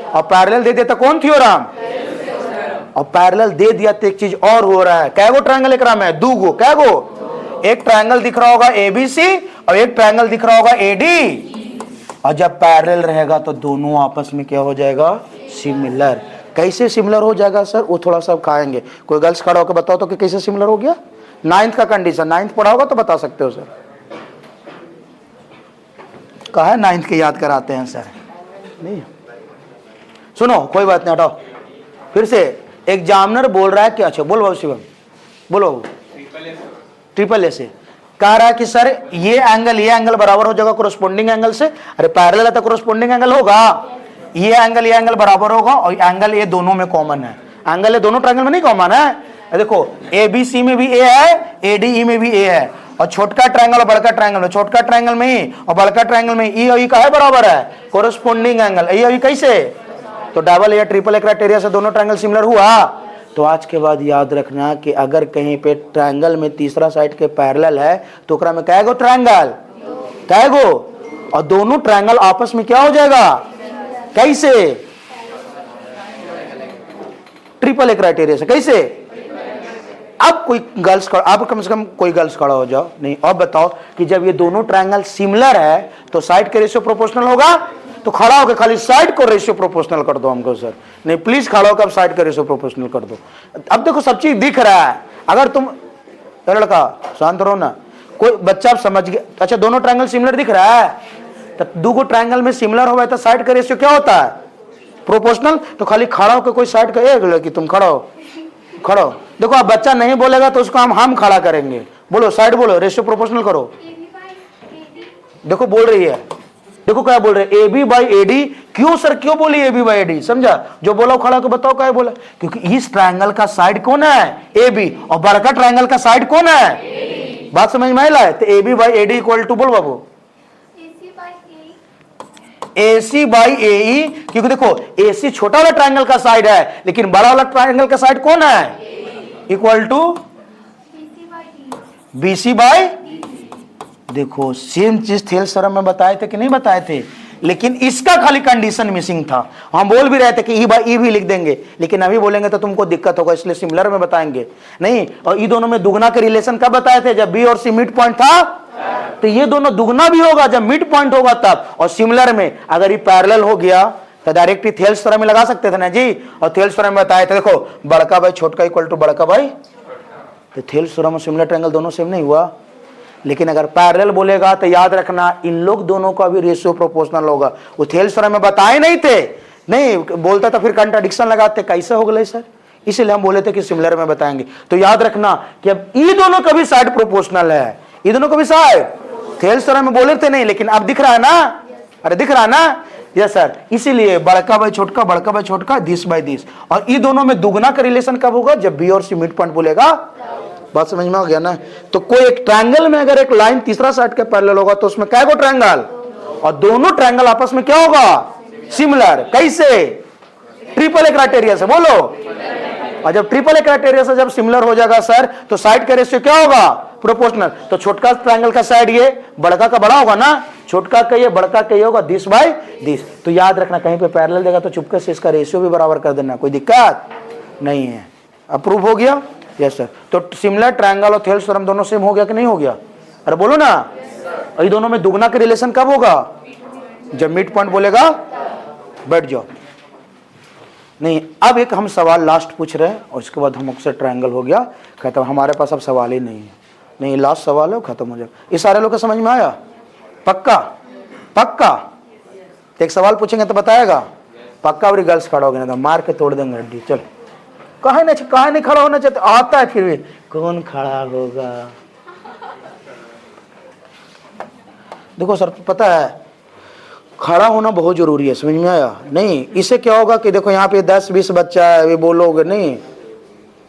और पैरेलल दे दिया तो कौन थ्योरम? और पैरेलल दे दिया तो एक चीज और हो रहा है। कैगो ट्रायंगल एक राम है? 2 गो। कैगो? एक ट्रायंगल दिख रहा होगा एबीसी और एक ट्रायंगल दिख रहा होगा एडी। और जब पैरेलल रहेगा तो दोनों आपस में क्या हो जाएगा? सिमिलर। कैसे सिमिलर हो जाएगा सर? वो थोड़ा सा खाएंगे। कोई गर्ल्स खड़ा होकर बताओ तो कि कैसे सिमिलर हो गया? 9th का कंडीशन, 9th पढ़ा होगा तो बता सकते हो सर। कहा है 9th के याद कराते हैं सर? नहीं सुनो, कोई बात नहीं, हटाओ। फिर से एग्जामिनर बोल रहा है कि अच्छा बोलो बाबू शिवम, बोलो ट्रिपल ए से कह रहा है कि सर ये एंगल बराबर हो जाएगा कोरोस्पोंडिंग एंगल से। अरे पैरेलल है तो कोरोस्पोंडिंग एंगल होगा। ये एंगल बराबर होगा और एंगल ये दोनों में कॉमन है। एंगल ये दोनों ट्रायंगल में नहीं कॉमन है। देखो ए बी सी में भी ए है, ए डी ई में भी ए है। और छोटका ट्रायंगल और बड़का ट्रायंगल में, छोटका ट्रायंगल में ई और बड़का ट्रायंगल में ई और ई का है बराबर है कोरोस्पोंडिंग एंगल। ई और ई कैसे? तो डबल या ट्रिपल ए क्राइटेरिया से दोनों ट्रायंगल सिमिलर हुआ। तो आज के बाद याद रखना कि अगर कहीं पे ट्रायंगल में तीसरा साइड के पैरेलल है तो ओकरा में कैगो ट्रायंगल? कैगो? और दोनों ट्रायंगल आपस में क्या हो जाएगा? कैसे? ट्रिपल ए क्राइटेरिया से। कैसे? अब कोई गर्ल्स, अब कम से कम कोई गर्ल्स खड़ा हो जाओ। नहीं, अब बताओ कि जब ये दोनों ट्रायंगल सिमिलर है तो साइड के रेशियो प्रोपोर्शनल होगा। तो खड़ा होकर खाली साइड को रेशियो प्रोपोर्शनल कर दो हमको सर। नहीं प्लीज खड़ा होकर साइड का रेशियो प्रोपोर्शनल कर दो। अब देखो सब चीज दिख रहा है। अगर तुम लड़का शांत रहो ना, कोई बच्चा समझ गया। अच्छा दोनों ट्रायंगल सिमिलर दिख रहा है, तो 2 को ट्रायंगल में सिमिलर हो तो साइड का रेशियो क्या होता है? प्रोपोर्शनल। तो खाली खड़ा होकर कोई साइड का एक लड़की तुम खड़ा हो, खड़ा हो। देखो अब बच्चा नहीं बोलेगा तो उसको हम खड़ा करेंगे। बोलो साइड, बोलो रेशियो प्रोपोर्शनल करो। देखो बोल रही है, देखो क्या बोल रहे हैं? A B by A D. क्यों सर, क्यों बोली A B by A D? समझा? जो बोला खड़ा को बताओ क्या बोला। क्योंकि इस ट्रायंगल का साइड कौन है? A B. और बड़का ट्रायंगल का साइड कौन है? बात समझ में आया? तो A B by A D equal to, बोल बाबू, ए सी बाई ए ई। क्योंकि देखो ए सी छोटा वाला ट्रायंगल का साइड है, लेकिन बड़ा वाला ट्रायंगल का साइड कौन है? Equal to B C by. देखो सेम चीज थेल्स थ्योरम में बताए थे कि नहीं बताए थे? लेकिन इसका खाली कंडीशन मिसिंग था। हम बोल भी रहे थे कि ई बाई ई भी लिख देंगे, लेकिन अभी बोलेंगे तो तुमको दिक्कत होगा, इसलिए सिमिलर में बताएंगे। नहीं, और ई दोनों में दुगना के रिलेशन कब बताए थे? जब बी और सी मिड पॉइंट था। तो ये दोनों दुगना भी होगा जब मिड पॉइंट होगा तब। और सिमिलर में अगर ये पैरेलल हो गया तो डायरेक्ट ही थेल्स थ्योरम में लगा सकते थे ना जी। और थेल्स थ्योरम में बताए थे, देखो बड़का बाई छोटका इक्वल टू बड़का बाई। तो थेल्स थ्योरम और सिमिलर ट्रायंगल दोनों सेम नहीं हुआ। लेकिन अगर पैरेलल बोलेगा तो याद रखना इन लोग दोनों का भी रेशियो प्रोपोर्शनल होगा। वो थेल्सरम में बताए नहीं थे, नहीं बोलता था फिर कंट्राडिक्शन लगाते, कैसे हो गए सर, इसीलिए हम बोले थे कि सिमिलर में बताएंगे। तो याद रखना कि अब ये दोनों का भी साइड प्रोपोर्शनल है, ये दोनों का भी साइड थेल्सरम में बोले थे नहीं, लेकिन अब दिख रहा है ना, अरे दिख रहा है ना, यस सर। इसीलिए बड़का बाय छोटका, बड़का बाय छोटका, दिस बाय दिस। और ये दोनों में दुगना का रिलेशन कब होगा, जब बी और सी मिड पॉइंट बोलेगा। बात समझ में आ गया ना। तो कोई एक ट्रायंगल में अगर एक लाइन तीसरा साइड के पैरेलल होगा तो उसमें क्या ट्रायंगल, और दोनों ट्रायंगल आपस में क्या होगा, सिमिलर। कैसे, ट्रिपल ए क्राइटेरिया से, बोलो। और जब ट्रिपल ए क्राइटेरिया से जब सिमिलर हो जाएगा सर, तो साइड का रेशियो क्या होगा, प्रोपोर्शनल। तो छोटका ट्रायंगल का साइड ये, बड़का का बड़ा होगा ना, छोटका का ये, बड़का का ये होगा, दिस बाय दिस। तो याद रखना कहीं पे पैरेलल देगा तो चुपके से इसका रेशियो भी बराबर कर देना, कोई दिक्कत नहीं है। अप्रूव हो गया, यस सर। तो सिमिलर ट्रायंगल और थेल्सरम दोनों सेम हो गया कि नहीं हो गया, अरे बोलो ना। और ये दोनों में दुगना का रिलेशन कब होगा, जब मिड पॉइंट बोलेगा। बैठ जाओ। नहीं, अब एक हम सवाल लास्ट पूछ रहे हैं और इसके बाद हम अक्सर ट्रायंगल हो गया, कहता हमारे पास अब सवाल ही नहीं है। नहीं, लास्ट सवाल है, खत्म हो जाएगा। ये सारे लोग को समझ में आया, पक्का पक्का। एक सवाल पूछेंगे तो बताएगा पक्का, और गर्ल्स खड़ा हो गया ना तो मार के तोड़ देंगे हड्डी। चल, कहा नहीं खड़ा होना चाहते, आता है फिर भी कौन खड़ा होगा। देखो सर, पता है खड़ा होना बहुत जरूरी है, समझ में आया नहीं। इससे क्या होगा कि देखो यहाँ पे 10-20 बच्चा है, वे बोलोगे नहीं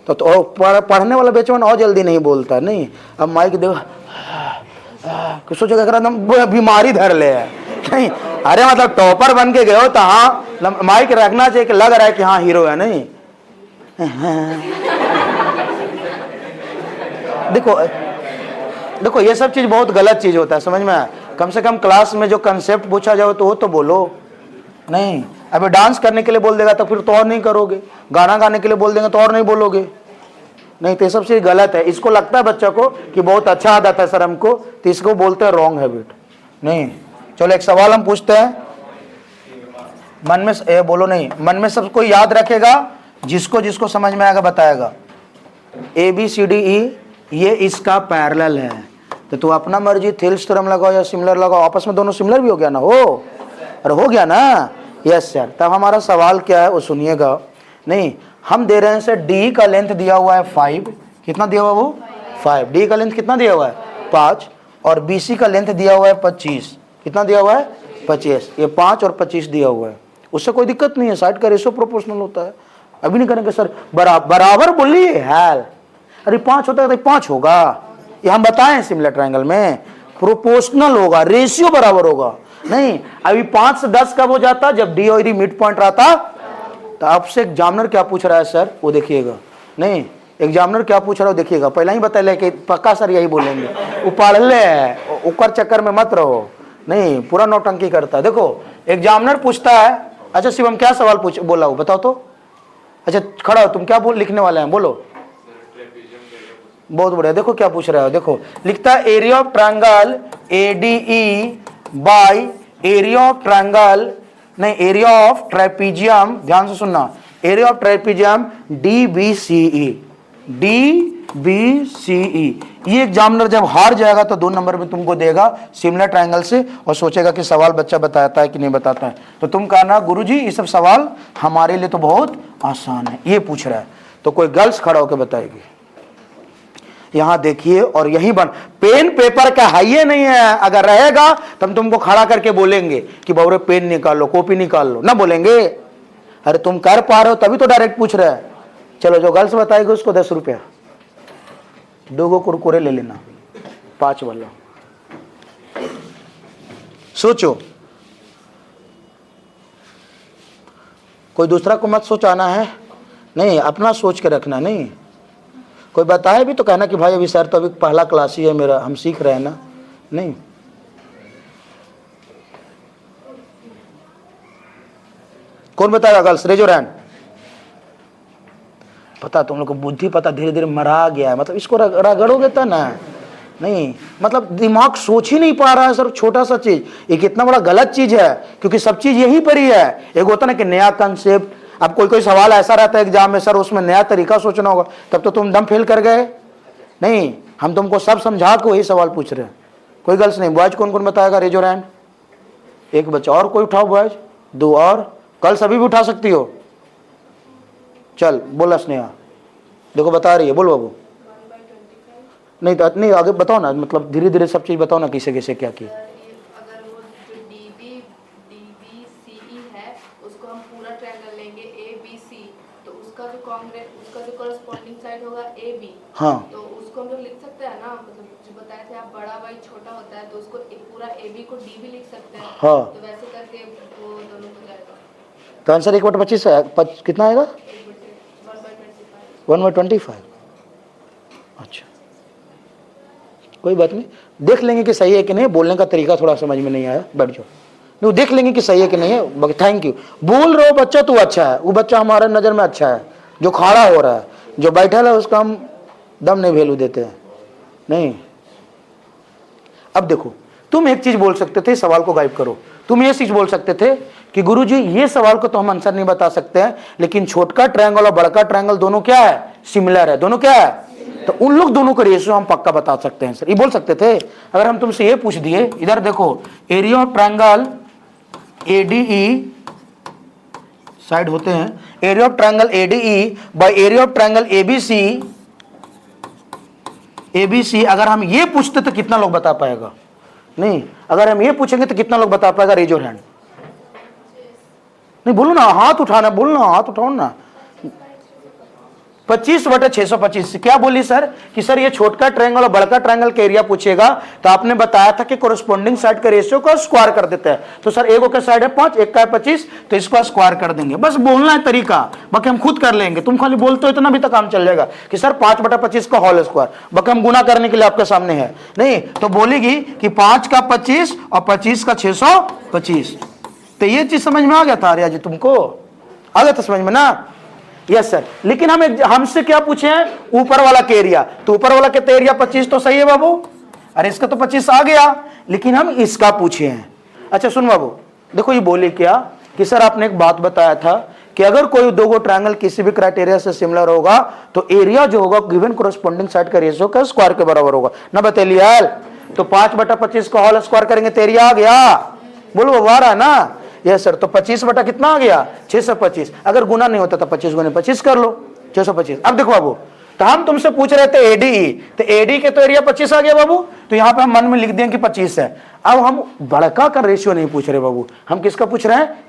तो पढ़ने वाला बेचवन और जल्दी नहीं बोलता। नहीं, अब माइक देखो सोचेगा एकदम बीमारी धर ले है। नहीं, अरे मतलब टॉपर बन के गए हो तो हाँ माइक रखना चाहिए कि लग रहा है कि हाँ हीरो है। नहीं देखो ये सब चीज बहुत गलत चीज होता है, समझ में आया। कम से कम क्लास में जो कंसेप्ट पूछा जाए तो वो तो बोलो। नहीं, अबे डांस करने के लिए बोल देगा तो फिर तो और नहीं करोगे, गाना गाने के लिए बोल देंगे तो और नहीं बोलोगे। नहीं, तो ये सब चीज गलत है। इसको लगता है बच्चा को कि बहुत अच्छा आदत है सर हमको, तो इसको बोलते हैं रॉन्ग हैबिट। नहीं, चलो एक सवाल हम पूछते हैं, मन में बोलो नहीं, मन में सब कोई याद रखेगा, जिसको जिसको समझ में आएगा बताएगा। ABCDE ये इसका पैरेलल है, तो अपना मर्जी थेल्सरम लगाओ या सिमिलर लगाओ, आपस में दोनों सिमिलर भी हो गया ना, हो अरे हो गया ना, यस सर। तब हमारा सवाल क्या है वो सुनिएगा। नहीं, हम दे रहे हैं सर डी का लेंथ दिया हुआ है 5, कितना दिया हुआ वो 5, डी का लेंथ कितना दिया हुआ है 5, और BC का लेंथ दिया हुआ है 25, कितना दिया हुआ है 25, ये 5 और 25 दिया हुआ है। उससे कोई दिक्कत नहीं है, साइड का रेशियो प्रोपोर्शनल होता है। अभी नहीं करेंगे सर बराबर बोलिए हैल, अरे 5 होता है तो 5 होगा, ये हम बताएं सिमिलर ट्रायंगल में प्रोपोर्शनल होगा, रेशियो बराबर होगा। नहीं, अभी 5 से 10 कब हो जाता, जब डी और मिड पॉइंट रहता। तो आपसे एग्जामिनर क्या पूछ रहा है सर वो देखिएगा। नहीं, एग्जामिनर क्या पूछ रहा है देखिएगा, पहले ही बता ले कि पक्का सर यही बोलेंगे, वो पढ़ ले, ऊपर चक्कर में मत रहो। नहीं, पूरा नौटंकी करता है। देखो एग्जामिनर पूछता है, अच्छा शिवम क्या सवाल बोला हो बताओ तो। अच्छा खड़ा हो, तुम क्या लिखने वाले हैं बोलो। बहुत बढ़िया, देखो क्या पूछ रहा है, देखो लिखता है area of triangle ADE bye area of triangle, नहीं एरिया ऑफ ट्राइपीजियम, ध्यान से सुनना, एरिया ऑफ ट्राइपीजियम DBCE। ये एग्जामिनर जब हार जाएगा तो 2 नंबर में तुमको देगा सिमिलर ट्रायंगल से, और सोचेगा कि सवाल बच्चा बताता है कि नहीं बताता है। तो तुम कहना गुरुजी ये सब सवाल हमारे लिए तो बहुत आसान है, ये पूछ रहा है। तो कोई गर्ल्स खड़ा होकर बताएगी, यहां देखिए, और यही पेन पेपर का है ये नहीं है, अगर रहेगा तो हम तुमको खड़ा करके बोलेंगे कि बाबू पेन निकाल लो, कॉपी निकाल लो, ना बोलेंगे। अरे तुम कर पा रहे हो तभी तो डायरेक्ट पूछ रहे हैं। चलो जो गर्ल्स बताएगी उसको 10 रुपया, 2 कुरकुरे ले लेना, 5 वाला। सोचो, कोई दूसरा को मत सोचाना है, नहीं अपना सोच के रखना। नहीं, कोई बताए भी तो कहना कि भाई अभी सर तो अभी पहला क्लास ही है मेरा, हम सीख रहे हैं ना। नहीं, कौन बताएगा गर्ल्स, रेज योर हैंड। पता तुम लोग को बुद्धि पता धीरे धीरे मरा गया है, मतलब इसको रगड़ोगे तो ना। नहीं, मतलब दिमाग सोच ही नहीं पा रहा है सर, छोटा सा चीज ये कितना बड़ा गलत चीज है, क्योंकि सब चीज यहीं पर ही है। एक होता ना कि नया कंसेप्ट, अब कोई सवाल ऐसा रहता है एग्जाम में सर उसमें नया तरीका सोचना होगा, तब तो तुम दम फेल कर गए। नहीं, हम तुमको सब समझा के वही सवाल पूछ रहे हैं। कोई गर्ल्स नहीं? बॉयज कौन कौन बताएगा? Raise your hand. एक बच्चा और, कोई उठाओ बॉयज, दो और, कल सभी भी उठा सकती हो। चल बोला स्नेहा, देखो बता रही है, बोल बाबू। नहीं तो नहीं आगे बताओ ना, मतलब धीरे धीरे सब चीज बताओ ना, किसे किसे क्या किया। अगर वो जो DBCE है उसको हम पूरा ट्रायंगल लेंगे ABC, तो उसका जो कॉरेस्पॉन्डिंग साइड होगा AB। हाँ, तो उसको हम लोग लिख सकते हैं ना, मतलब जो बताए थे आप, बड़ा वाई छोटा होता है तो उसको पूरा AB को D भी लिख सकते हैं। हाँ, तो वैसे करके वो दोनों हो जाएगा। तो आंसर 1/25 है, कितना आएगा? 1/25। अच्छा कोई बात नहीं, देख लेंगे कि सही है कि नहीं। बोलने का तरीका थोड़ा समझ में नहीं आया, बैठ जाओ। नहीं देख लेंगे कि सही है कि नहीं है। Thank you. बोल रहे हो बच्चा तू अच्छा है, वो बच्चा हमारे नज़र में अच्छा है। जो खड़ा हो रहा है, जो बैठा है, उसका हम दम नहीं वैल्यू देते हैं। नहीं, अब देखो, तुम एक चीज बोल सकते थे, सवाल को गायब करो। तुम ये चीज बोल सकते थे कि गुरुजी ये सवाल को तो हम आंसर नहीं बता सकते हैं, लेकिन छोटका ट्रायंगल और बड़का ट्रायंगल दोनों क्या है? सिमिलर है। दोनों क्या है? तो उन लोग दोनों का रेशियो हम पक्का बता सकते हैं सर, ये बोल सकते थे। अगर हम तुमसे ये पूछ दिए, इधर देखो, area of triangle ADE side होते हैं, area of triangle ADE bye area of triangle ABC अगर हम ये पूछते तो कितना लोग बता पाएगा? नहीं, अगर हम ये पूछेंगे तो कितना लोग बता पाएगा? Raise your hand. नहीं बोलो ना, हाथ उठाना, बोलना, हाथ उठाओ ना। 25/625। क्या बोली सर कि सर ये छोटका ट्रायंगल और बड़का ट्रायंगल का एरिया पूछेगा तो आपने बताया था कि कोरेस्पोंडिंग साइड का रेशियो को स्क्वायर कर देते हैं। तो सर एक का साइड है 5, एक का है 25, तो इसको स्क्वायर कर देंगे। बस बोलना है तरीका, बाकी हम खुद कर लेंगे। तुम खाली बोलते हो इतना भी तो काम चल जाएगा कि सर 5/25 का होल स्क्वायर, बाकी हम गुना करने के लिए आपके सामने है। नहीं तो बोलेगी कि 5 का 25 और 25 का 625। तो ये चीज समझ में आ गया था आर्या जी? तुमको आ गया था समझ में ना? Yes sir. लेकिन हमसे क्या पूछे हैं? ऊपर वाला के एरिया। तो ऊपर वाला के एरिया 25 तो सही है बाबू, अरे इसका तो 25 आ गया, लेकिन हम इसका पूछे हैं। अच्छा सुन बाबू, देखो ये बोले क्या कि सर आपने एक बात बताया था कि अगर कोई दो ट्रायंगल किसी भी क्राइटेरिया से सिमिलर होगा तो एरिया जो होगा गिवन कोरेस्पोंडिंग साइड का रेशियो का स्क्वायर के बराबर होगा ना। बतेलिए तो 5/25 का होल स्क्वायर करेंगे तो एरिया आ गया। बोलो वो आ रहा है ना? Yes sir. तो 25 बटा कितना आ गया? 625। अगर गुना नहीं होता तो 25 गुने 25 कर लो, 625। अब देखो बाबू, तो हम तुमसे पूछ रहे थे ADE, तो AD के तो एरिया 25 आ गया बाबू, तो यहां पे हम मन में लिख दें कि 25 है। अब हम बड़का का रेशियो नहीं पूछ रहे बाबू, हम किसका पूछ रहे हैं?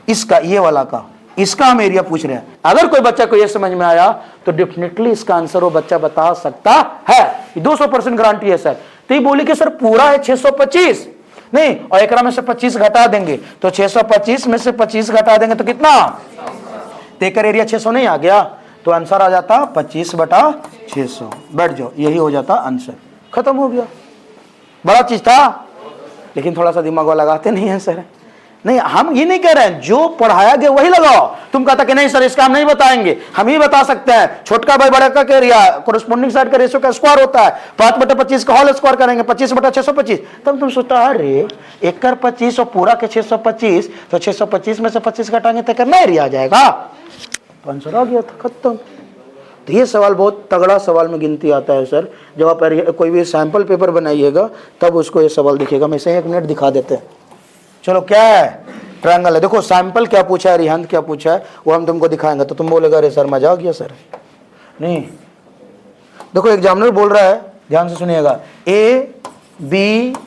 इसका ये वाला का, इसका हम एरिया पूछ रहे हैं। अगर कोई बच्चा को ये समझ में आया तो डेफिनेटली इसका आंसर वो बच्चा बता सकता है, 200% गारंटी है सर। तो ये बोली कि सर पूरा है 625 नहीं, और एक में से 25 घटा देंगे तो 625 में से 25 घटा देंगे तो कितना? तेकर एरिया 600 नहीं आ गया, तो आंसर आ जाता 25/600। बैठ जाओ, यही हो जाता आंसर, खत्म हो गया। बड़ा चीज था, लेकिन थोड़ा सा दिमाग वाला लगाते नहीं है सर। नहीं, हम ये नहीं कह रहे हैं, जो पढ़ाया गया वही लगाओ। तुम कहता कि नहीं सर इसका हम नहीं बताएंगे, हम ही बता सकते हैं। छोटका भाई बड़ा का एरिया कोरेस्पोंडिंग साइड का रेशियो का स्क्वायर होता है, 5/25 का होल स्क्वायर करेंगे 25/625। तब तुम सोचता अरे एकड़ 25 और पूरा के 625, तो 625 में से 25 घटाएंगे तो करना एरिया आ जाएगा। आंसर आ गया था, खत्म। तो ये सवाल बहुत तगड़ा सवाल में गिनती आता है सर। जब आप कोई भी सैंपल पेपर बनाइएगा तब उसको ये सवाल दिखेगा। मैं इसे 1 मिनट दिखा देते हैं। चलो क्या है? ट्रायंगल है। देखो सैंपल क्या पूछा है, रिहांत क्या पूछा है, वो हम तुमको दिखाएंगे तो तुम बोलेगा अरे सर मजा आ गया सर। नहीं, देखो एग्जामिनर बोल रहा है, ध्यान से सुनिएगा, ABECD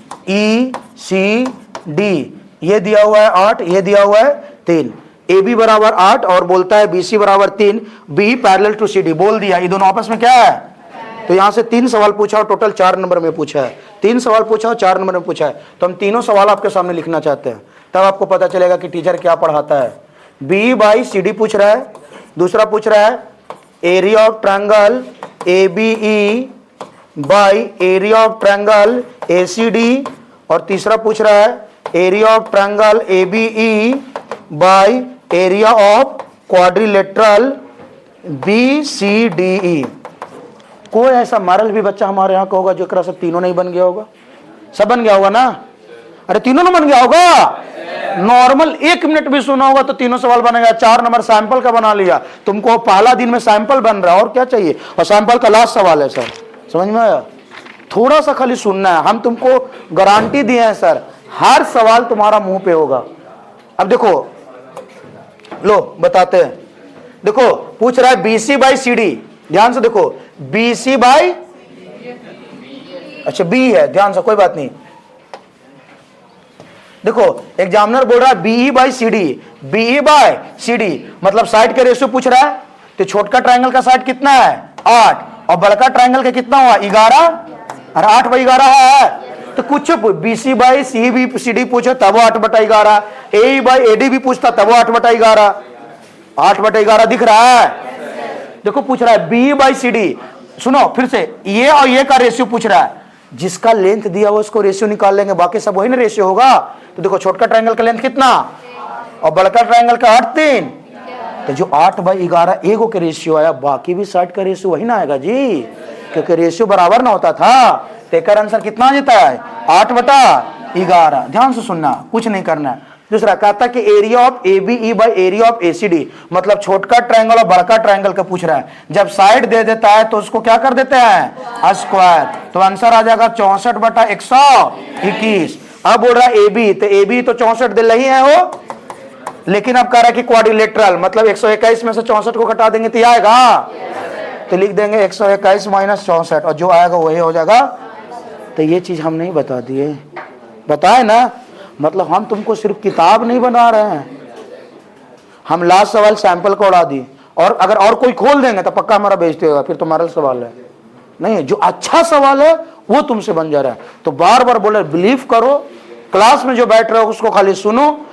ये दिया हुआ है 8, ये दिया हुआ है 3। AB बराबर 8 और बोलता है BC बराबर 3, B पैरेलल टू CD बोल दिया। ये दोनों आपस में क्या है? तो यहां से 3 सवाल पूछा और टोटल 4 नंबर में पूछा है। 3 सवाल पूछा और 4 नंबर में पूछा है, तो हम तीनों सवाल आपके सामने लिखना चाहते हैं, तब आपको पता चलेगा कि टीचर क्या पढ़ाता है। B/CD पूछ रहा है, दूसरा पूछ रहा है area of triangle ABE bye area of triangle ACD, और तीसरा पूछ रहा है area of triangle ABE bye area of quadrilateral BCDE। कोई ऐसा मॉरल भी बच्चा हमारे यहाँ का होगा जो से तीनों नहीं बन गया होगा? सब बन गया होगा ना? अरे तीनों ना बन गया होगा? नॉर्मल 1 मिनट भी सुना होगा तो तीनों सवाल बनेगा। 4 नंबर सैंपल का बना लिया, तुमको पहला दिन में सैंपल बन रहा है, और क्या चाहिए? और सैंपल का लास्ट सवाल है सर। समझ में आया? थोड़ा सा खाली सुनना है, हम तुमको गारंटी दिए हैं सर, हर सवाल तुम्हारा मुंह पे होगा। अब देखो, लो बताते हैं। देखो पूछ रहा है BC बाई CD, ध्यान से देखो, BC बाई, अच्छा B है, ध्यान से, कोई बात नहीं। देखो एग्जामिनर बोल रहा है BE by CD, BE by CD मतलब साइड के रेशियो पूछ रहा है। तो छोटका ट्रायंगल का साइड कितना है 8, और बड़का ट्रायंगल का कितना हुआ 11, और 8 बाई 11 है। तो कुछ BC बाई CD पूछे तब वो 8/11, AE बाई AD भी पूछता तब वो 8/11, 8/11 दिख रहा है। देखो पूछ रहा है BE बाई CD, सुनो फिर से, ये और ये का रेशियो पूछ रहा है, जिसका लेंथ दिया हुआ उसको रेशियो निकाल लेंगे, बाकी सब वही ना रेशियो होगा। तो देखो छोटका ट्रायंगल का लेंथ कितना और बड़का ट्रायंगल का 8 3, तो जो 8/11 एगो के रेशियो आया, बाकी भी 60 का रेशियो वही ना आएगा जी, क्योंकि रेशियो बराबर ना होता था। तो इसका आंसर कितना देता है 8/11। ध्यान से सुनना, कुछ नहीं करना है। दूसरा कहता कि area of ABE by area of ACD, मतलब छोटका ट्रायंगल और बड़का ट्रायंगल का पूछ रहा है। जब साइड दे देता है तो उसको क्या कर देते हैं स्क्वायर, तो आंसर आ जाएगा 64/121। अब बोल रहा है AB, तो AB तो 64 दिल ही है वो, लेकिन अब कह रहा है कि क्वाड्रिलेटरल, मतलब 121 में से 64 को घटा देंगे तो आएगा, तो लिख देंगे 121 माइनस 64, और जो आएगा वही हो जाएगा। तो ये चीज हम नहीं बता दिए, बताए ना, मतलब हम तुमको सिर्फ किताब नहीं बना रहे हैं, हम लास्ट सवाल सैंपल को उड़ा दी, और अगर और कोई खोल देंगे तो पक्का हमारा बेइज्जती होगा, फिर तुम्हारा सवाल है नहीं, जो अच्छा सवाल है वो तुमसे बन जा रहा है। तो बार बार बोले बिलीव करो, क्लास में जो बैठ रहे हो उसको खाली सुनो,